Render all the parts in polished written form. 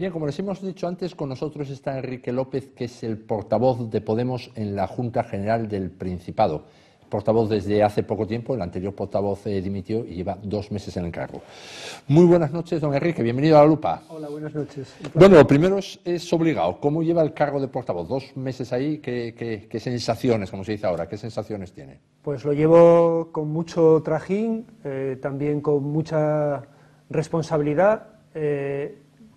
Bien, como les hemos dicho antes, con nosotros está Enrique López, que es el portavoz de Podemos en la Junta General del Principado. Portavoz desde hace poco tiempo, el anterior portavoz dimitió y lleva 2 meses en el cargo. Muy buenas noches, don Enrique, bienvenido a La Lupa. Hola, buenas noches. Bueno, lo primero es obligado. ¿Cómo lleva el cargo de portavoz? 2 meses ahí, ¿qué sensaciones, como se dice ahora, qué sensaciones tiene? Pues lo llevo con mucho trajín, también con mucha responsabilidad.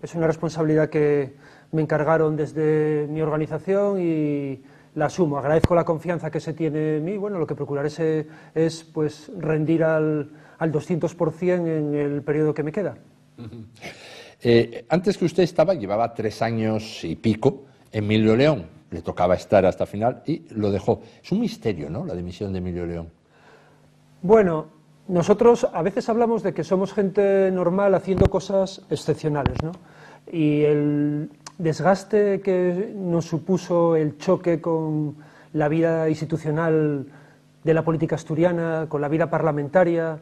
Es una responsabilidad que me encargaron desde mi organización y la asumo. Agradezco la confianza que se tiene en mí. Bueno, lo que procuraré es pues, rendir al 200% en el periodo que me queda. Antes que usted llevaba 3 años y pico, Emilio León. Le tocaba estar hasta final y lo dejó. Es un misterio, ¿no?, la dimisión de Emilio León. Bueno, nosotros a veces hablamos de que somos gente normal haciendo cosas excepcionales, ¿no? Y el desgaste que nos supuso el choque con la vida institucional de la política asturiana, con la vida parlamentaria,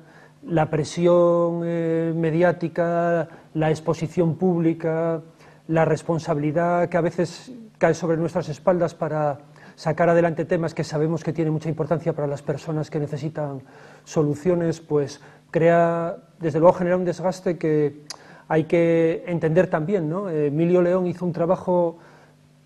la presión mediática, la exposición pública, la responsabilidad que a veces cae sobre nuestras espaldas para sacar adelante temas que sabemos que tienen mucha importancia para las personas que necesitan soluciones, pues desde luego genera un desgaste que hay que entender también, ¿no? Emilio León hizo un trabajo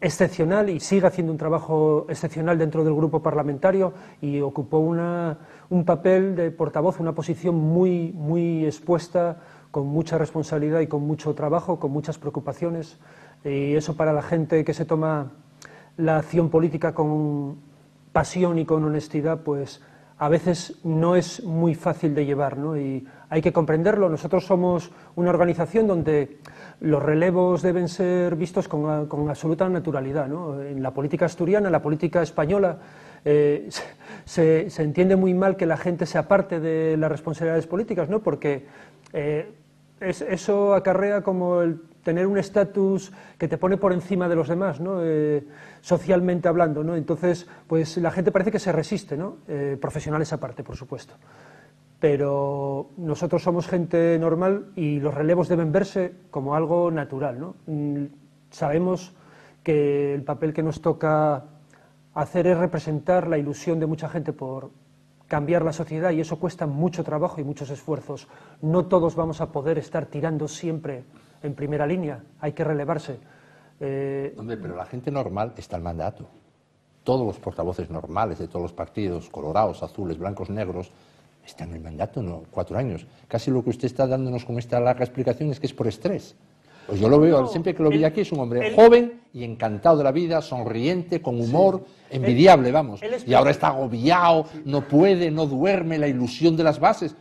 excepcional y sigue haciendo un trabajo excepcional dentro del grupo parlamentario y ocupó un papel de portavoz, una posición muy expuesta, con mucha responsabilidad y con mucho trabajo, con muchas preocupaciones, y eso para la gente que se toma la acción política con pasión y con honestidad, pues a veces no es muy fácil de llevar, ¿no? Y hay que comprenderlo. Nosotros somos una organización donde los relevos deben ser vistos con absoluta naturalidad, ¿no? En la política asturiana, en la política española, se entiende muy mal que la gente se aparte de las responsabilidades políticas, ¿no? Porque eso acarrea como el tener un estatus que te pone por encima de los demás, ¿no? Socialmente hablando, ¿no? Entonces, pues la gente parece que se resiste, ¿no? Profesionales aparte, por supuesto. Pero nosotros somos gente normal y los relevos deben verse como algo natural, ¿no? Sabemos que el papel que nos toca hacer es representar la ilusión de mucha gente por cambiar la sociedad, y eso cuesta mucho trabajo y muchos esfuerzos. No todos vamos a poder estar tirando siempre en primera línea, hay que relevarse. Hombre, pero la gente normal está al mandato. Todos los portavoces normales de todos los partidos, colorados, azules, blancos, negros, están en el mandato, ¿no? 4 años. Casi lo que usted está dándonos con esta larga explicación es que es por estrés. Pues yo lo veo, siempre que lo vi aquí, es un hombre joven y encantado de la vida, sonriente, con humor, envidiable, vamos. Y ahora está agobiado, no puede, no duerme, la ilusión de las bases.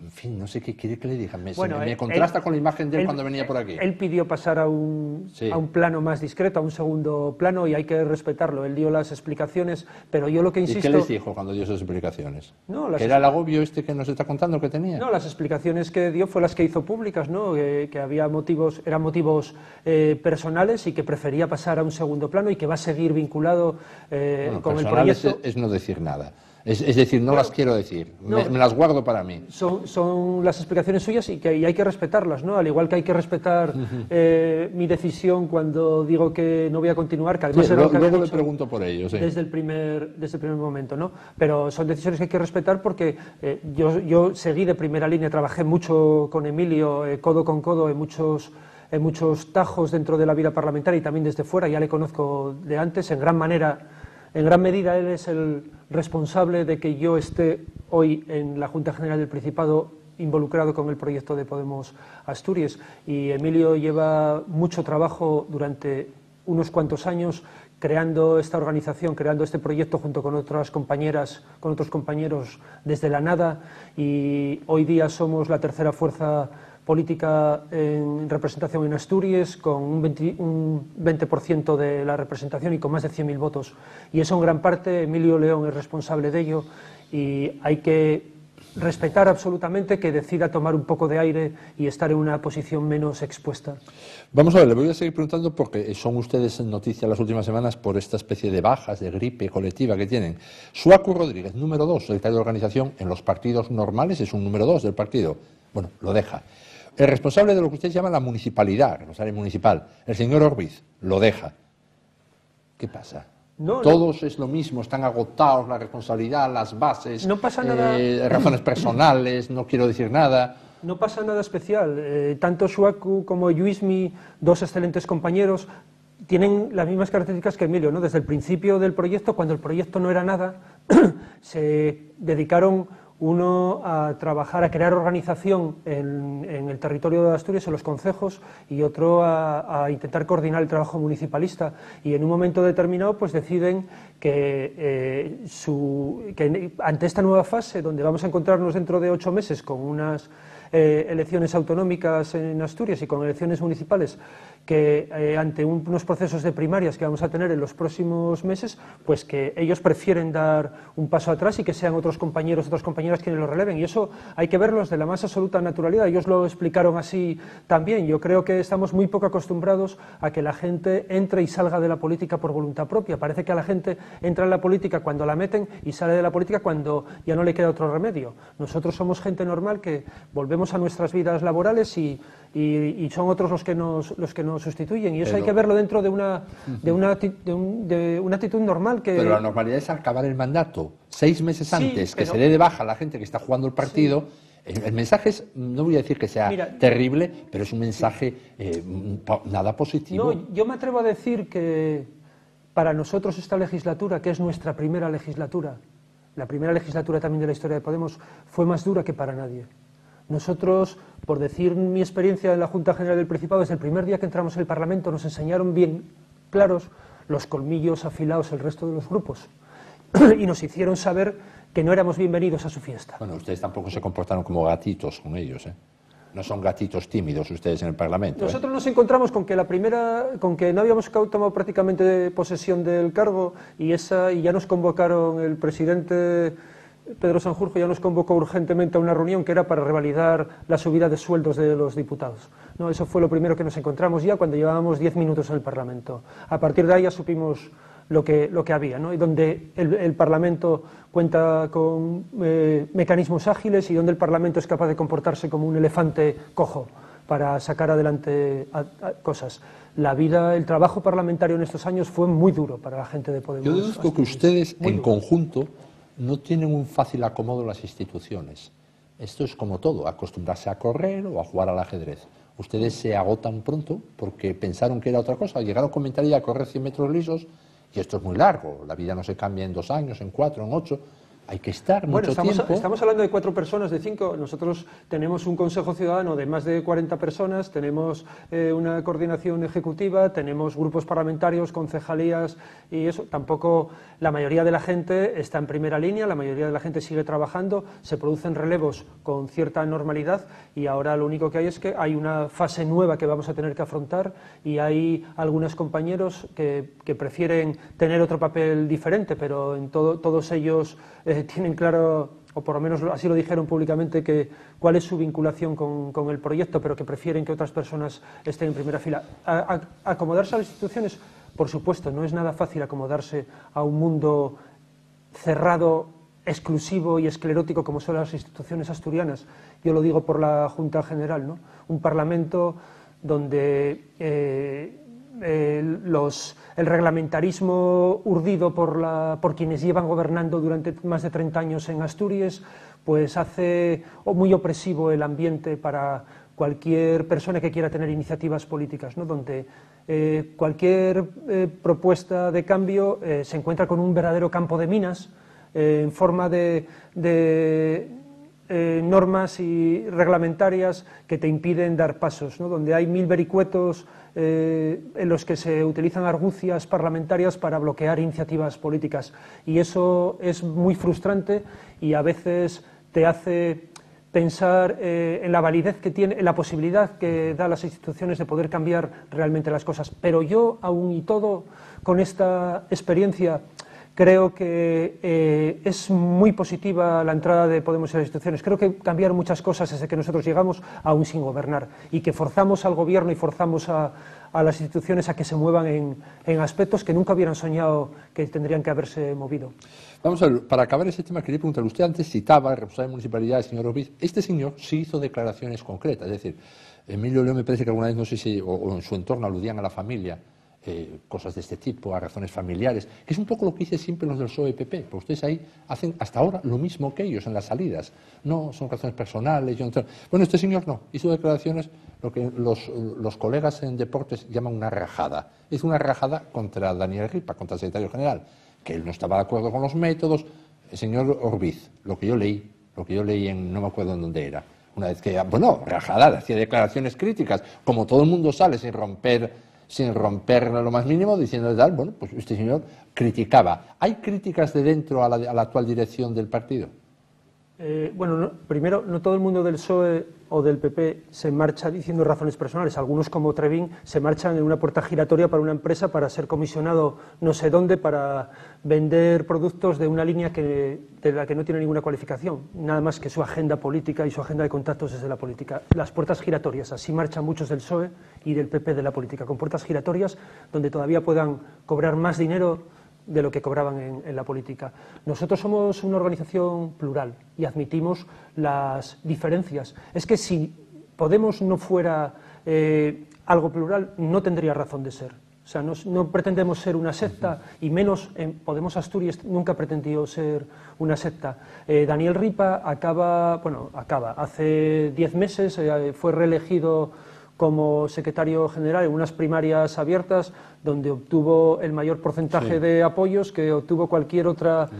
En fin, no sé qué quiere que le diga. Me contrasta con la imagen de él cuando venía por aquí. Él pidió pasar a un plano más discreto, a un segundo plano, y hay que respetarlo. Él dio las explicaciones, pero yo lo que insisto... ¿Y qué les dijo cuando dio esas explicaciones? No, ¿Era el agobio este que nos está contando que tenía? No, las explicaciones que dio fue las que hizo públicas, ¿no? Que había motivos, eran motivos personales y que prefería pasar a un segundo plano y que va a seguir vinculado con el proyecto. Es no decir nada. Es decir, no las quiero decir, me las guardo para mí. Son las explicaciones suyas y hay que respetarlas, ¿no? Al igual que hay que respetar mi decisión cuando digo que no voy a continuar, que además luego le pregunto por ello, sí. Desde el primer momento, ¿no? Pero son decisiones que hay que respetar porque yo seguí de primera línea, trabajé mucho con Emilio, codo con codo, en muchos tajos dentro de la vida parlamentaria y también desde fuera, ya le conozco de antes, en gran medida él es el responsable de que yo esté hoy en la Junta General del Principado involucrado con el proyecto de Podemos Asturias, y Emilio lleva mucho trabajo durante unos cuantos años creando esta organización, creando este proyecto junto con otras compañeras, con otros compañeros desde la nada, y hoy día somos la tercera fuerza política en representación en Asturias, con un 20% de la representación y con más de 100.000 votos. Y eso en gran parte Emilio León es responsable de ello, y hay que respetar absolutamente que decida tomar un poco de aire y estar en una posición menos expuesta. Vamos a ver, le voy a seguir preguntando porque son ustedes noticia las últimas semanas por esta especie de bajas, de gripe colectiva que tienen. Suaku Rodríguez, número 2, secretario de organización en los partidos normales, es un número 2 del partido. Bueno, lo deja. El responsable de lo que ustedes llaman la municipalidad, responsable municipal, el señor Orbiz, lo deja. ¿Qué pasa? No, Todos es lo mismo, están agotados, la responsabilidad, las bases, no pasa nada. Razones personales, no quiero decir nada. No pasa nada especial. Tanto Xuaku como Lluismi, dos excelentes compañeros, tienen las mismas características que Emilio, ¿no? Desde el principio del proyecto, cuando el proyecto no era nada, se dedicaron uno a trabajar, a crear organización en el territorio de Asturias, en los concejos, y otro a intentar coordinar el trabajo municipalista. Y en un momento determinado pues deciden que ante esta nueva fase, donde vamos a encontrarnos dentro de 8 meses con unas elecciones autonómicas en Asturias y con elecciones municipales, que ante unos procesos de primarias que vamos a tener en los próximos meses, pues que ellos prefieren dar un paso atrás y que sean otros compañeros, otras compañeras quienes lo releven. Y eso hay que verlos de la más absoluta naturalidad. Ellos lo explicaron así también. Yo creo que estamos muy poco acostumbrados a que la gente entre y salga de la política por voluntad propia. Parece que a la gente entra en la política cuando la meten y sale de la política cuando ya no le queda otro remedio. Nosotros somos gente normal que volvemos a nuestras vidas laborales y son otros los que nos sustituyen, y eso hay que verlo dentro de una actitud normal. Pero la normalidad es acabar el mandato 6 meses antes, que se dé de baja a la gente que está jugando el partido. Sí. El mensaje es, no voy a decir que sea terrible, pero es un mensaje nada positivo. No, yo me atrevo a decir que para nosotros esta legislatura, que es nuestra primera legislatura, la primera legislatura también de la historia de Podemos, fue más dura que para nadie. Nosotros, por decir mi experiencia en la Junta General del Principado, desde el primer día que entramos en el Parlamento nos enseñaron bien claros los colmillos afilados el resto de los grupos y nos hicieron saber que no éramos bienvenidos a su fiesta. Bueno, ustedes tampoco se comportaron como gatitos con ellos, ¿eh? No son gatitos tímidos ustedes en el Parlamento. Nosotros nos encontramos con que con que no habíamos tomado prácticamente posesión del cargo y ya nos convocaron el presidente Pedro Sanjurjo, ya nos convocó urgentemente a una reunión que era para revalidar la subida de sueldos de los diputados. No, eso fue lo primero que nos encontramos ya cuando llevábamos 10 minutos en el Parlamento. A partir de ahí ya supimos lo que había, ¿no? Y donde el Parlamento cuenta con mecanismos ágiles y donde el Parlamento es capaz de comportarse como un elefante cojo para sacar adelante cosas. El trabajo parlamentario en estos años fue muy duro para la gente de Podemos. Yo deduzco que ustedes en conjunto no tienen un fácil acomodo en las instituciones. Esto es como todo, acostumbrarse a correr o a jugar al ajedrez. Ustedes se agotan pronto porque pensaron que era otra cosa, llegaron a comentar ya a correr 100 metros lisos y esto es muy largo, la vida no se cambia en 2 años, en 4, en 8... Hay que estar mucho tiempo. Estamos hablando de 4 personas, de 5. Nosotros tenemos un Consejo Ciudadano de más de 40 personas, tenemos una coordinación ejecutiva, tenemos grupos parlamentarios, concejalías y eso. Tampoco la mayoría de la gente está en primera línea, la mayoría de la gente sigue trabajando, se producen relevos con cierta normalidad y ahora lo único que hay es que hay una fase nueva que vamos a tener que afrontar y hay algunos compañeros que prefieren tener otro papel diferente, pero en todos ellos tienen claro, o por lo menos así lo dijeron públicamente, cuál es su vinculación con el proyecto, pero que prefieren que otras personas estén en primera fila. Acomodarse a las instituciones, por supuesto, no es nada fácil acomodarse a un mundo cerrado, exclusivo y esclerótico como son las instituciones asturianas. Yo lo digo por la Junta General, ¿no? Un Parlamento donde el reglamentarismo urdido por quienes llevan gobernando durante más de 30 años en Asturias, pues hace muy opresivo el ambiente para cualquier persona que quiera tener iniciativas políticas, ¿no? Donde cualquier propuesta de cambio se encuentra con un verdadero campo de minas en forma de normas y reglamentarias que te impiden dar pasos, ¿no? Donde hay 1000 vericuetos en los que se utilizan argucias parlamentarias para bloquear iniciativas políticas y eso es muy frustrante y a veces te hace pensar en la validez que tiene, en la posibilidad que da las instituciones de poder cambiar realmente las cosas. Pero yo, aún y todo, con esta experiencia, Creo que es muy positiva la entrada de Podemos en las instituciones. Creo que cambiaron muchas cosas desde que nosotros llegamos, aún sin gobernar, y que forzamos al gobierno y forzamos a las instituciones a que se muevan en aspectos que nunca hubieran soñado que tendrían que haberse movido. Vamos a ver, para acabar ese tema, quería preguntarle, usted antes citaba el responsable de municipalidad, el señor Orbiz. Este señor sí hizo declaraciones concretas, es decir, Emilio León me parece que alguna vez, no sé si, o en su entorno aludían a la familia, cosas de este tipo, a razones familiares, que es un poco lo que hice siempre los del PSOE y PP, porque ustedes ahí hacen hasta ahora lo mismo que ellos en las salidas, no son razones personales. Bueno, este señor no, hizo declaraciones, lo que los colegas en deportes llaman una rajada. Hizo una rajada contra Daniel Ripa, contra el secretario general, que él no estaba de acuerdo con los métodos. El señor Orbiz, lo que yo leí en, no me acuerdo en dónde era, una vez que, bueno, rajada, hacía declaraciones críticas, como todo el mundo sale sin romper lo más mínimo, diciendo tal, bueno, pues este señor criticaba. ¿Hay críticas de dentro a la actual dirección del partido? Bueno, primero, no todo el mundo del PSOE o del PP se marcha diciendo razones personales. Algunos, como Trevín, se marchan en una puerta giratoria para una empresa para ser comisionado no sé dónde para vender productos de una línea de la que no tiene ninguna cualificación, nada más que su agenda política y su agenda de contactos desde la política. Las puertas giratorias, así marchan muchos del PSOE y del PP de la política, con puertas giratorias donde todavía puedan cobrar más dinero de lo que cobraban en la política. Nosotros somos una organización plural y admitimos las diferencias. Es que si Podemos no fuera algo plural, no tendría razón de ser. O sea, no pretendemos ser una secta, y menos en Podemos Asturias nunca pretendió ser una secta. Daniel Ripa acaba, hace 10 meses fue reelegido como secretario general en unas primarias abiertas donde obtuvo el mayor porcentaje de apoyos que obtuvo cualquier otro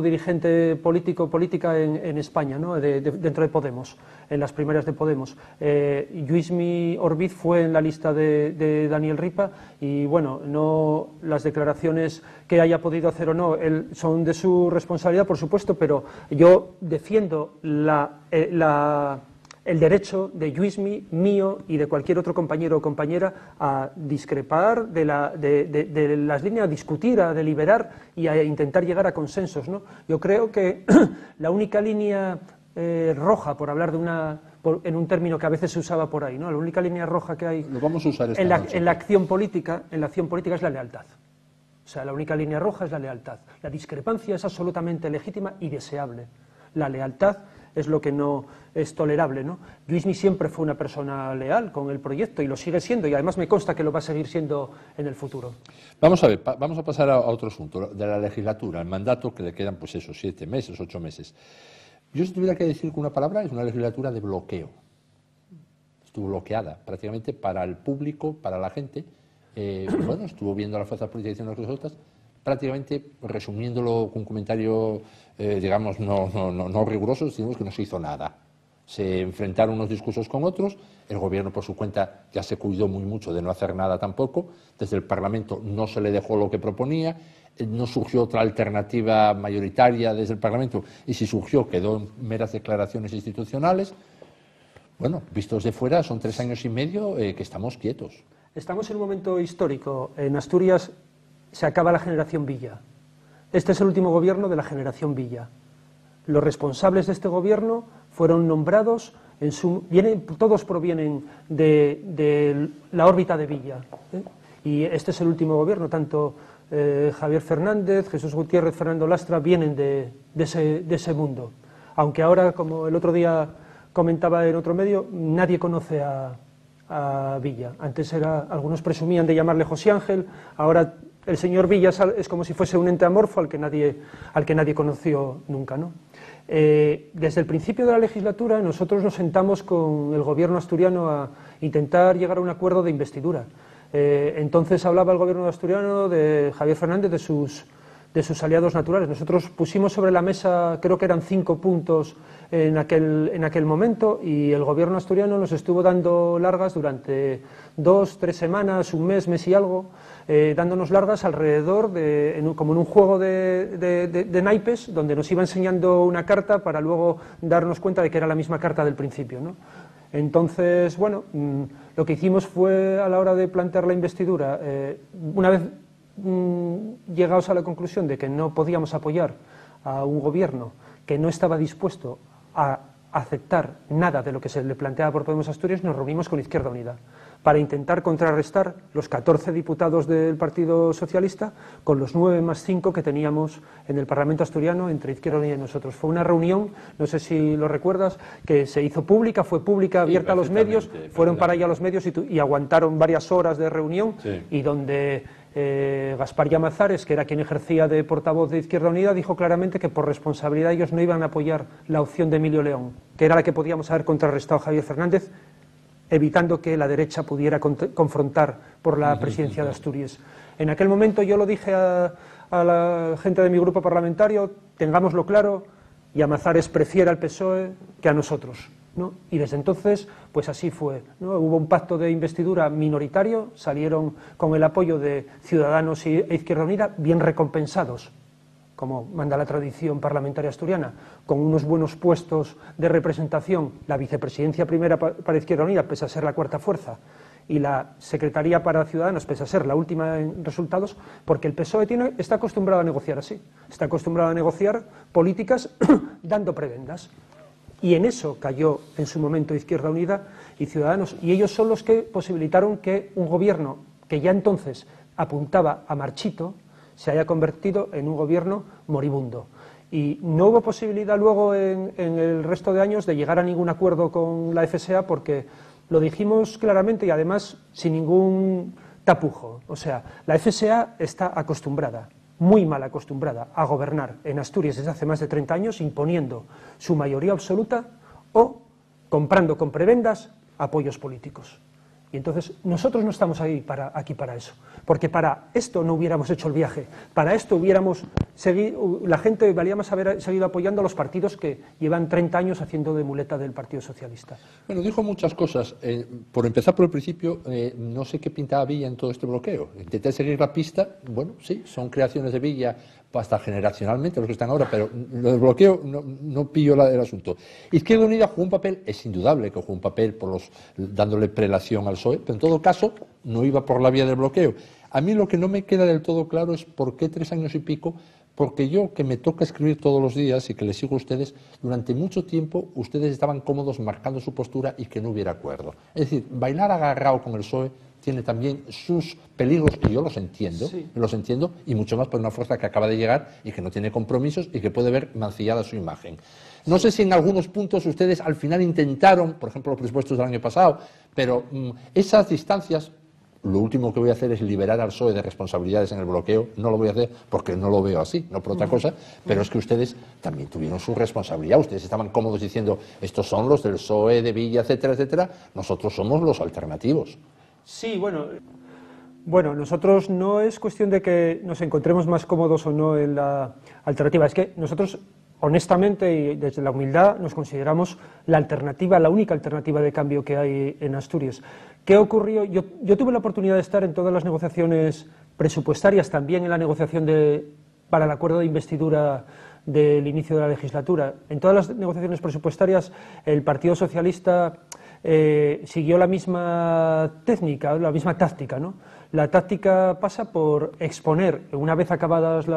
dirigente política en España, ¿no? Dentro de Podemos, en las primarias de Podemos. Lluismi Orbiz fue en la lista de Daniel Ripa y, bueno, no las declaraciones que haya podido hacer o no son de su responsabilidad, por supuesto, pero yo defiendo el derecho de Lluismi, mío y de cualquier otro compañero o compañera a discrepar de las líneas, a discutir, a deliberar y a intentar llegar a consensos, ¿no? Yo creo que la única línea roja, por hablar en un término que a veces se usaba por ahí, ¿no? La única línea roja que hay Lo vamos a usar esta noche. en la acción política es la lealtad. O sea, la única línea roja es la lealtad. La discrepancia es absolutamente legítima y deseable. La lealtad es lo que no es tolerable, ¿no? Lluismi siempre fue una persona leal con el proyecto y lo sigue siendo, y además me consta que lo va a seguir siendo en el futuro. Vamos a ver, vamos a pasar a otro asunto, de la legislatura, el mandato que le quedan, pues eso, 7 meses, 8 meses. Yo, si tuviera que decir con una palabra, es una legislatura de bloqueo. Estuvo bloqueada prácticamente para el público, para la gente. Bueno, estuvo viendo a las fuerzas políticas diciendo las cosas, prácticamente resumiéndolo con un comentario, digamos, no riguroso, decimos que no se hizo nada. Se enfrentaron unos discursos con otros, el gobierno por su cuenta ya se cuidó muy mucho de no hacer nada tampoco, desde el Parlamento no se le dejó lo que proponía, no surgió otra alternativa mayoritaria desde el Parlamento, y si surgió quedó en meras declaraciones institucionales. Bueno, vistos de fuera son 3 años y medio que estamos quietos. Estamos en un momento histórico. En Asturias se acaba la generación Villa. Este es el último gobierno de la generación Villa. Los responsables de este gobierno fueron nombrados, todos provienen de la órbita de Villa, ¿eh? Y este es el último gobierno, tanto Javier Fernández, Jesús Gutiérrez, Fernando Lastra vienen de ese mundo. Aunque ahora, como el otro día comentaba en otro medio, nadie conoce a Villa. Antes algunos presumían de llamarle José Ángel, ahora el señor Villa es como si fuese un ente amorfo al que nadie conoció nunca, ¿no? Desde el principio de la legislatura nosotros nos sentamos con el gobierno asturiano a intentar llegar a un acuerdo de investidura. Entonces hablaba el gobierno asturiano de Javier Fernández, de sus aliados naturales. Nosotros pusimos sobre la mesa, creo que eran 5 puntos en aquel momento, y el gobierno asturiano nos estuvo dando largas durante 2, 3 semanas, un mes y algo, dándonos largas alrededor como en un juego de naipes, donde nos iba enseñando una carta para luego darnos cuenta de que era la misma carta del principio, ¿no? Entonces, bueno, lo que hicimos fue, a la hora de plantear la investidura, una vez llegados a la conclusión de que no podíamos apoyar a un gobierno que no estaba dispuesto a aceptar nada de lo que se le planteaba por Podemos Asturias, nos reunimos con Izquierda Unida para intentar contrarrestar los 14 diputados del Partido Socialista con los 9 más 5 que teníamos en el Parlamento asturiano entre Izquierda Unida y nosotros. Fue una reunión, no sé si lo recuerdas, que se hizo pública, fue pública, abierta a los medios, fueron para allá los medios y aguantaron varias horas de reunión, y donde Gaspar Llamazares, que era quien ejercía de portavoz de Izquierda Unida, dijo claramente que por responsabilidad ellos no iban a apoyar la opción de Emilio León, que era la que podíamos haber contrarrestado a Javier Fernández, evitando que la derecha pudiera confrontar por la presidencia de Asturias. En aquel momento yo lo dije a la gente de mi grupo parlamentario, tengámoslo claro, Llamazares prefiere al PSOE que a nosotros, ¿no? Y desde entonces, pues así fue, ¿no? Hubo un pacto de investidura minoritario, salieron con el apoyo de Ciudadanos e Izquierda Unida, bien recompensados, como manda la tradición parlamentaria asturiana, con unos buenos puestos de representación, la vicepresidencia primera para Izquierda Unida, pese a ser la cuarta fuerza, y la secretaría para Ciudadanos, pese a ser la última en resultados, porque el PSOE está acostumbrado a negociar así, está acostumbrado a negociar políticas dando prebendas. Y en eso cayó en su momento Izquierda Unida y Ciudadanos, y ellos son los que posibilitaron que un gobierno que ya entonces apuntaba a marchito se haya convertido en un gobierno moribundo. Y no hubo posibilidad luego en el resto de años de llegar a ningún acuerdo con la FSA, porque lo dijimos claramente y además sin ningún tapujo. O sea, la FSA está acostumbrada, muy mal acostumbrada, a gobernar en Asturias desde hace más de 30 años, imponiendo su mayoría absoluta o comprando con prebendas apoyos políticos. Y entonces nosotros no estamos aquí para eso, porque para esto no hubiéramos hecho el viaje, para esto hubiéramos seguido, la gente valía más haber seguido apoyando a los partidos que llevan 30 años haciendo de muleta del Partido Socialista. Bueno, dijo muchas cosas. Por empezar por el principio, no sé qué pintaba Villa en todo este bloqueo. Intenté seguir la pista, bueno, sí, son creaciones de Villa hasta generacionalmente los que están ahora, pero lo del bloqueo no pillo el asunto. Izquierda Unida jugó un papel, es indudable que jugó un papel dándole prelación al PSOE, pero en todo caso no iba por la vía del bloqueo. A mí lo que no me queda del todo claro es por qué 3 años y pico, porque yo, que me toca escribir todos los días y que les sigo a ustedes, durante mucho tiempo ustedes estaban cómodos marcando su postura y que no hubiera acuerdo. Es decir, bailar agarrado con el PSOE tiene también sus peligros, y yo los entiendo, sí, y mucho más por una fuerza que acaba de llegar y que no tiene compromisos y que puede ver mancillada su imagen. No sé si en algunos puntos ustedes al final intentaron, por ejemplo los presupuestos del año pasado, pero esas distancias, lo último que voy a hacer es liberar al PSOE de responsabilidades en el bloqueo, no lo voy a hacer porque no lo veo así, no por otra cosa, pero es que ustedes también tuvieron su responsabilidad, ustedes estaban cómodos diciendo, estos son los del PSOE, de Villa, etcétera, etcétera, nosotros somos los alternativos. Sí, bueno, nosotros no es cuestión de que nos encontremos más cómodos o no en la alternativa, es que nosotros honestamente y desde la humildad nos consideramos la alternativa, la única alternativa de cambio que hay en Asturias. ¿Qué ocurrió? Yo tuve la oportunidad de estar en todas las negociaciones presupuestarias, también en la negociación para el acuerdo de investidura del inicio de la legislatura. En todas las negociaciones presupuestarias el Partido Socialista siguió la misma técnica, la misma táctica, ¿no? La táctica pasa por exponer, una vez acabadas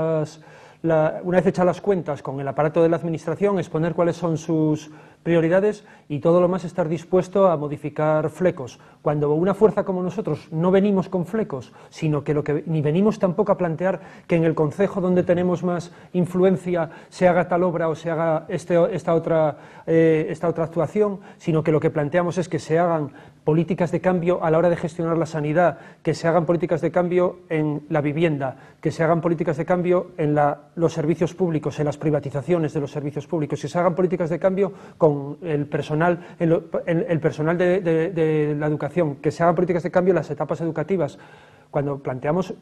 una vez hechas las cuentas con el aparato de la Administración, exponer cuáles son sus prioridades y todo lo más estar dispuesto a modificar flecos. Cuando una fuerza como nosotros no venimos con flecos, sino que ni venimos tampoco a plantear que en el concejo donde tenemos más influencia se haga tal obra o se haga esta otra actuación, sino que lo que planteamos es que se hagan políticas de cambio a la hora de gestionar la sanidad, que se hagan políticas de cambio en la vivienda, que se hagan políticas de cambio en los servicios públicos, en las privatizaciones de los servicios públicos, que se hagan políticas de cambio con el personal, el personal de la educación, que se hagan políticas de cambio en las etapas educativas. Cuando planteamos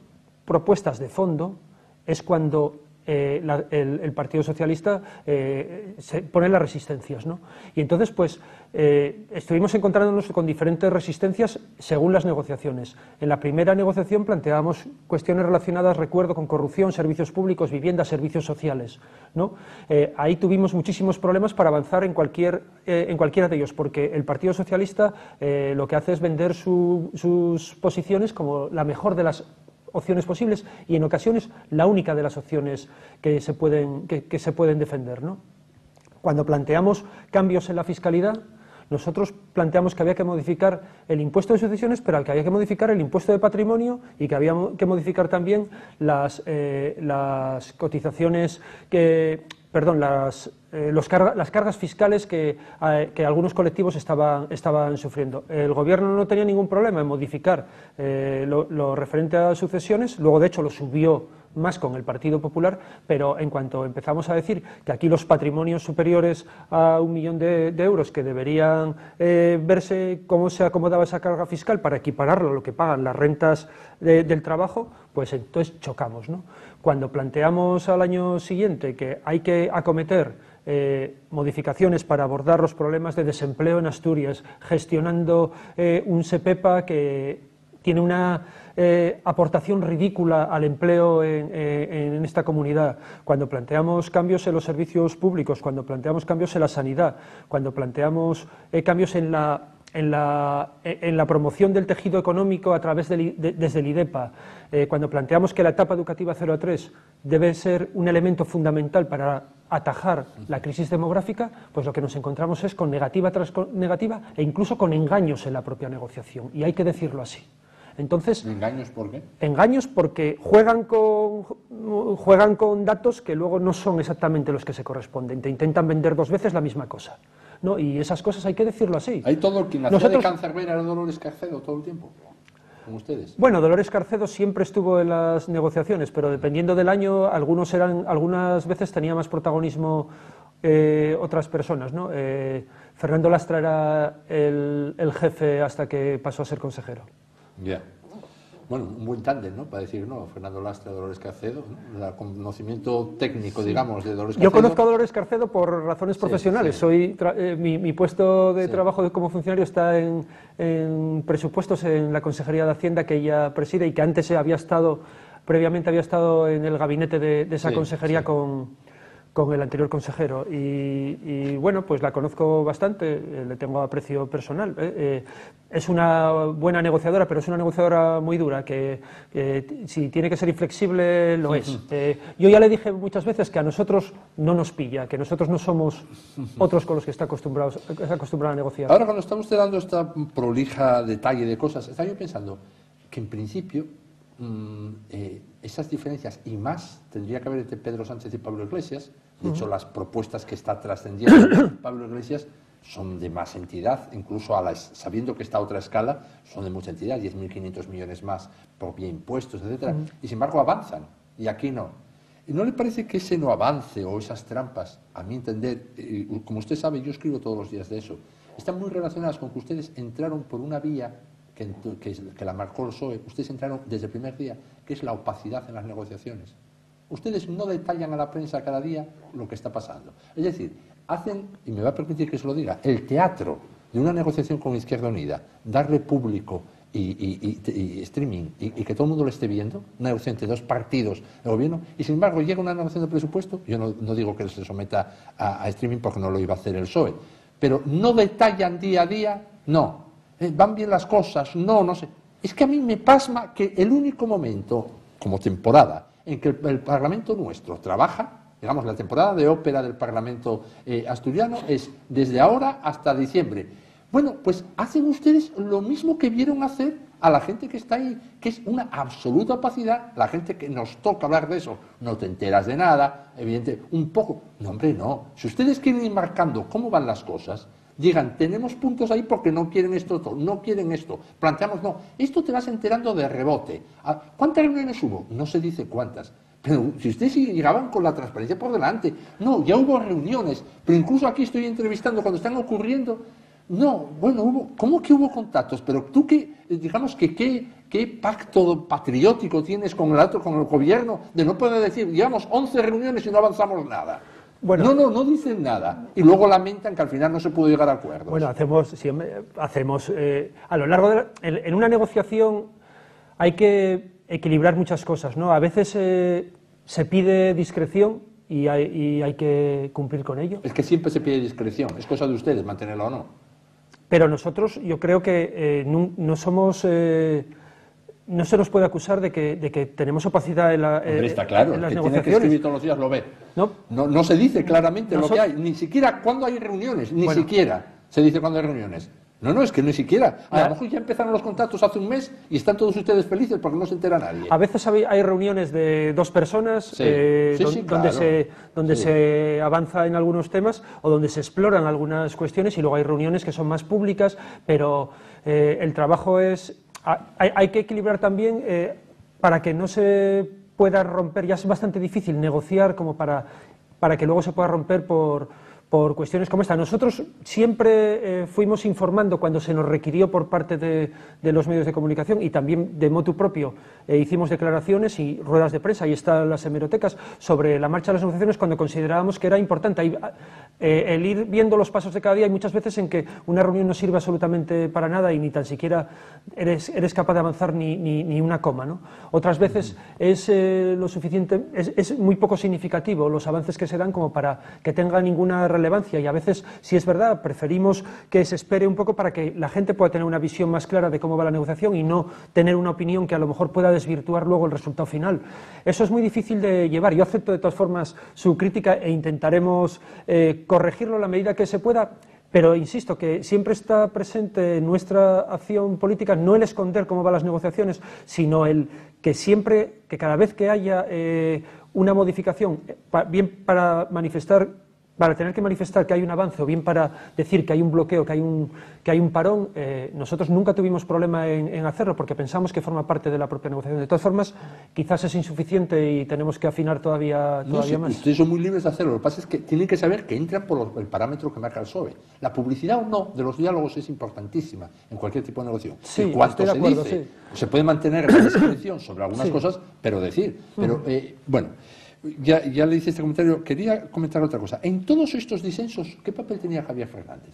propuestas de fondo es cuando el Partido Socialista se pone las resistencias, ¿no? Y entonces pues estuvimos encontrándonos con diferentes resistencias según las negociaciones. En la primera negociación planteábamos cuestiones relacionadas, recuerdo, con corrupción, servicios públicos, vivienda, servicios sociales, ¿no? Ahí tuvimos muchísimos problemas para avanzar en cualquiera de ellos, porque el Partido Socialista lo que hace es vender sus posiciones como la mejor de las opciones posibles y en ocasiones la única de las opciones que se pueden defender, ¿no? Cuando planteamos cambios en la fiscalidad, nosotros planteamos que había que modificar el impuesto de sucesiones, pero que había que modificar el impuesto de patrimonio y que había que modificar también las cotizaciones las cargas fiscales que algunos colectivos estaban sufriendo. El Gobierno no tenía ningún problema en modificar lo referente a sucesiones, luego de hecho lo subió más con el Partido Popular, pero en cuanto empezamos a decir que aquí los patrimonios superiores a 1 millón de euros que deberían verse cómo se acomodaba esa carga fiscal para equipararlo a lo que pagan las rentas del trabajo, pues entonces chocamos, ¿no? Cuando planteamos al año siguiente que hay que acometer modificaciones para abordar los problemas de desempleo en Asturias, gestionando un SEPEPA que tiene una aportación ridícula al empleo en esta comunidad, cuando planteamos cambios en los servicios públicos, cuando planteamos cambios en la sanidad, cuando planteamos cambios en la promoción del tejido económico a través desde el IDEPA, cuando planteamos que la etapa educativa 0 a 3 debe ser un elemento fundamental para atajar la crisis demográfica, pues lo que nos encontramos es con negativa tras negativa e incluso con engaños en la propia negociación, y hay que decirlo así. Entonces, ¿engaños por qué? Engaños porque juegan con datos que luego no son exactamente los que se corresponden, te intentan vender 2 veces la misma cosa, ¿no? Y esas cosas hay que decirlo así. ¿Hay todo el que nació de Cancerbera era Dolores Carcedo todo el tiempo? ¿Con ustedes? Bueno, Dolores Carcedo siempre estuvo en las negociaciones, pero dependiendo del año, algunas veces tenía más protagonismo otras personas, ¿no? Fernando Lastra era el jefe hasta que pasó a ser consejero. Ya. Bueno, un buen tándem, ¿no? Para decir, no, Fernando Lastra, Dolores Carcedo, ¿no? El conocimiento técnico, digamos, de Dolores Carcedo. Yo conozco a Dolores Carcedo por razones profesionales. Sí. Mi puesto de trabajo como funcionario está en presupuestos en la Consejería de Hacienda que ella preside y que antes previamente había estado en el gabinete de esa consejería con el anterior consejero y bueno, pues la conozco bastante, le tengo aprecio personal. Es una buena negociadora, pero es una negociadora muy dura, que si tiene que ser inflexible, lo es. Yo ya le dije muchas veces que a nosotros no nos pilla, que nosotros no somos otros con los que está acostumbrado a negociar. Ahora, cuando está usted dando esta prolija detalle de cosas, estaba yo pensando que en principio esas diferencias y más tendría que haber entre Pedro Sánchez y Pablo Iglesias. De hecho, las propuestas que está trascendiendo Pablo Iglesias son de más entidad, incluso sabiendo que está a otra escala, son de mucha entidad, 10.500 millones más por vía impuestos, etcétera, y sin embargo avanzan, y aquí no. ¿Y no le parece que ese no avance o esas trampas, a mi entender, como usted sabe, yo escribo todos los días de eso, están muy relacionadas con que ustedes entraron por una vía que la marcó el PSOE, ustedes entraron desde el primer día, que es la opacidad en las negociaciones. Ustedes no detallan a la prensa cada día lo que está pasando. Es decir, hacen, y me va a permitir que se lo diga, el teatro de una negociación con Izquierda Unida, darle público y streaming y que todo el mundo lo esté viendo, una negociación entre 2 partidos de gobierno, y sin embargo llega una negociación de presupuesto, yo no digo que se someta a streaming porque no lo iba a hacer el PSOE, pero no detallan día a día, no, van bien las cosas, no sé. Es que a mí me pasma que el único momento, como temporada, en que el Parlamento nuestro trabaja, digamos, la temporada de ópera del Parlamento asturiano es desde ahora hasta diciembre. Bueno, pues hacen ustedes lo mismo que vieron hacer a la gente que está ahí, que es una absoluta opacidad. La gente que nos toca hablar de eso, no te enteras de nada, evidente, un poco. No, hombre, no. Si ustedes quieren ir marcando cómo van las cosas, digan, tenemos puntos ahí porque no quieren esto, no quieren esto, planteamos, no, esto te vas enterando de rebote. ¿Cuántas reuniones hubo? No se dice cuántas, pero si ustedes llegaban con la transparencia por delante, no, ya hubo reuniones, pero incluso aquí estoy entrevistando cuando están ocurriendo, no, bueno, ¿cómo que hubo contactos? Pero tú ¿qué pacto patriótico tienes con el gobierno de no poder decir, llevamos 11 reuniones y no avanzamos nada? Bueno, no dicen nada y luego lamentan que al final no se pudo llegar a acuerdos. Bueno, hacemos a lo largo en una negociación hay que equilibrar muchas cosas, ¿no? A veces se pide discreción y hay que cumplir con ello. Es que siempre se pide discreción, es cosa de ustedes mantenerla o no. Pero nosotros, yo creo que no somos no se nos puede acusar de que tenemos opacidad en, Hombre, está claro, en las que negociaciones. Tiene que escribir todos los días, lo ve. No se dice claramente lo que hay, ni siquiera cuando hay reuniones, ni siquiera se dice cuando hay reuniones. No, es que ni siquiera. A lo mejor ya empezaron los contactos hace un mes y están todos ustedes felices porque no se entera nadie. A veces hay reuniones de 2 personas donde se avanza en algunos temas o donde se exploran algunas cuestiones, y luego hay reuniones que son más públicas, pero el trabajo es... Hay que equilibrar también para que no se pueda romper. Ya es bastante difícil negociar como para que luego se pueda romper por cuestiones como esta. Nosotros siempre fuimos informando cuando se nos requirió por parte de los medios de comunicación, y también de motu propio hicimos declaraciones y ruedas de prensa, y están las hemerotecas, sobre la marcha de las negociaciones cuando considerábamos que era importante. El ir viendo los pasos de cada día. Hay muchas veces en que una reunión no sirve absolutamente para nada y ni tan siquiera eres capaz de avanzar ni una coma, ¿no? Otras veces es lo suficiente, es muy poco significativo los avances que se dan como para que tenga ninguna relevancia, y a veces, si es verdad, preferimos que se espere un poco para que la gente pueda tener una visión más clara de cómo va la negociación y no tener una opinión que a lo mejor pueda desvirtuar luego el resultado final. Eso es muy difícil de llevar. Yo acepto de todas formas su crítica e intentaremos corregirlo a la medida que se pueda, pero insisto que siempre está presente en nuestra acción política no el esconder cómo van las negociaciones, sino el que cada vez que haya una modificación, bien para tener que manifestar que hay un avance, o bien para decir que hay un bloqueo, que hay un parón, nosotros nunca tuvimos problema en hacerlo, porque pensamos que forma parte de la propia negociación. De todas formas, quizás es insuficiente y tenemos que afinar todavía más. Ustedes son muy libres de hacerlo. Lo que pasa es que tienen que saber que entran por el parámetro que marca el PSOE. La publicidad o no de los diálogos es importantísima en cualquier tipo de negociación. Sí, cuánto estoy de acuerdo, se dice, sí. Se puede mantener la discreción sobre algunas cosas, pero decir. Pero, bueno... Ya le hice este comentario. Quería comentar otra cosa. En todos estos disensos, ¿qué papel tenía Javier Fernández?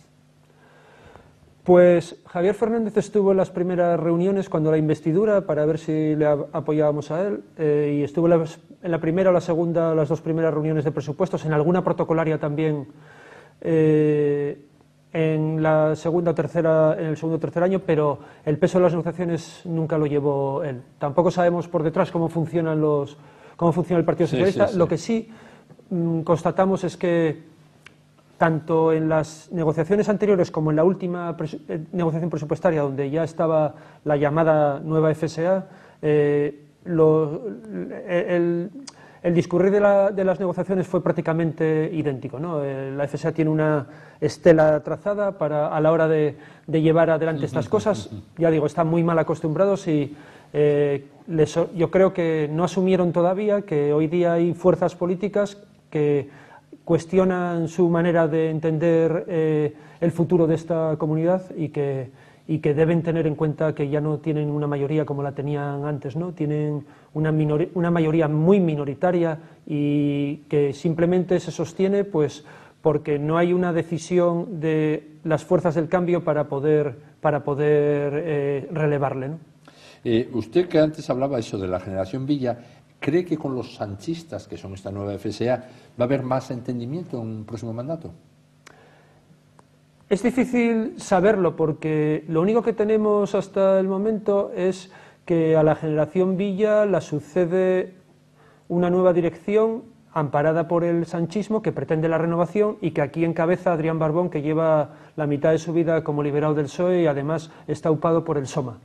Pues Javier Fernández estuvo en las primeras reuniones cuando la investidura, para ver si le apoyábamos a él, y estuvo en la primera o la segunda, las 2 primeras reuniones de presupuestos, en alguna protocolaria también, en la segunda o tercera, en el segundo o tercer año, pero el peso de las negociaciones nunca lo llevó él. Tampoco sabemos por detrás cómo funciona el Partido Socialista. Lo que sí constatamos es que tanto en las negociaciones anteriores como en la última negociación presupuestaria, donde ya estaba la llamada nueva FSA, el discurrir de las negociaciones fue prácticamente idéntico, ¿no? La FSA tiene una estela trazada a la hora de llevar adelante estas cosas. Ya digo, están muy mal acostumbrados y yo creo que no asumieron todavía que hoy día hay fuerzas políticas que cuestionan su manera de entender el futuro de esta comunidad y que deben tener en cuenta que ya no tienen una mayoría como la tenían antes, ¿no? Tienen una mayoría muy minoritaria y que simplemente se sostiene pues porque no hay una decisión de las fuerzas del cambio para poder relevarle, ¿no? Usted, que antes hablaba eso de la generación Villa, ¿cree que con los sanchistas, que son esta nueva FSA, va a haber más entendimiento en un próximo mandato? Es difícil saberlo, porque lo único que tenemos hasta el momento es que a la generación Villa la sucede una nueva dirección amparada por el sanchismo, que pretende la renovación, y que aquí encabeza Adrián Barbón, que lleva la mitad de su vida como liberado del PSOE y además está aupado por el SOMA.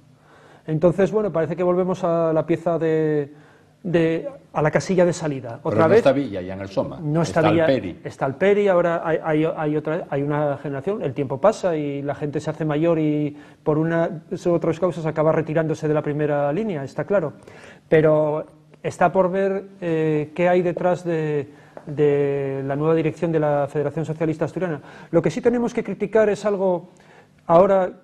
Entonces, bueno, parece que volvemos a la pieza a la casilla de salida. Otra vez. No está Villa ya en el SOMA. No está Villa, Alperi. Está Alperi, ahora hay una generación, el tiempo pasa y la gente se hace mayor y por unas u otras causas acaba retirándose de la primera línea, está claro. Pero está por ver qué hay detrás de la nueva dirección de la Federación Socialista Asturiana. Lo que sí tenemos que criticar es algo ahora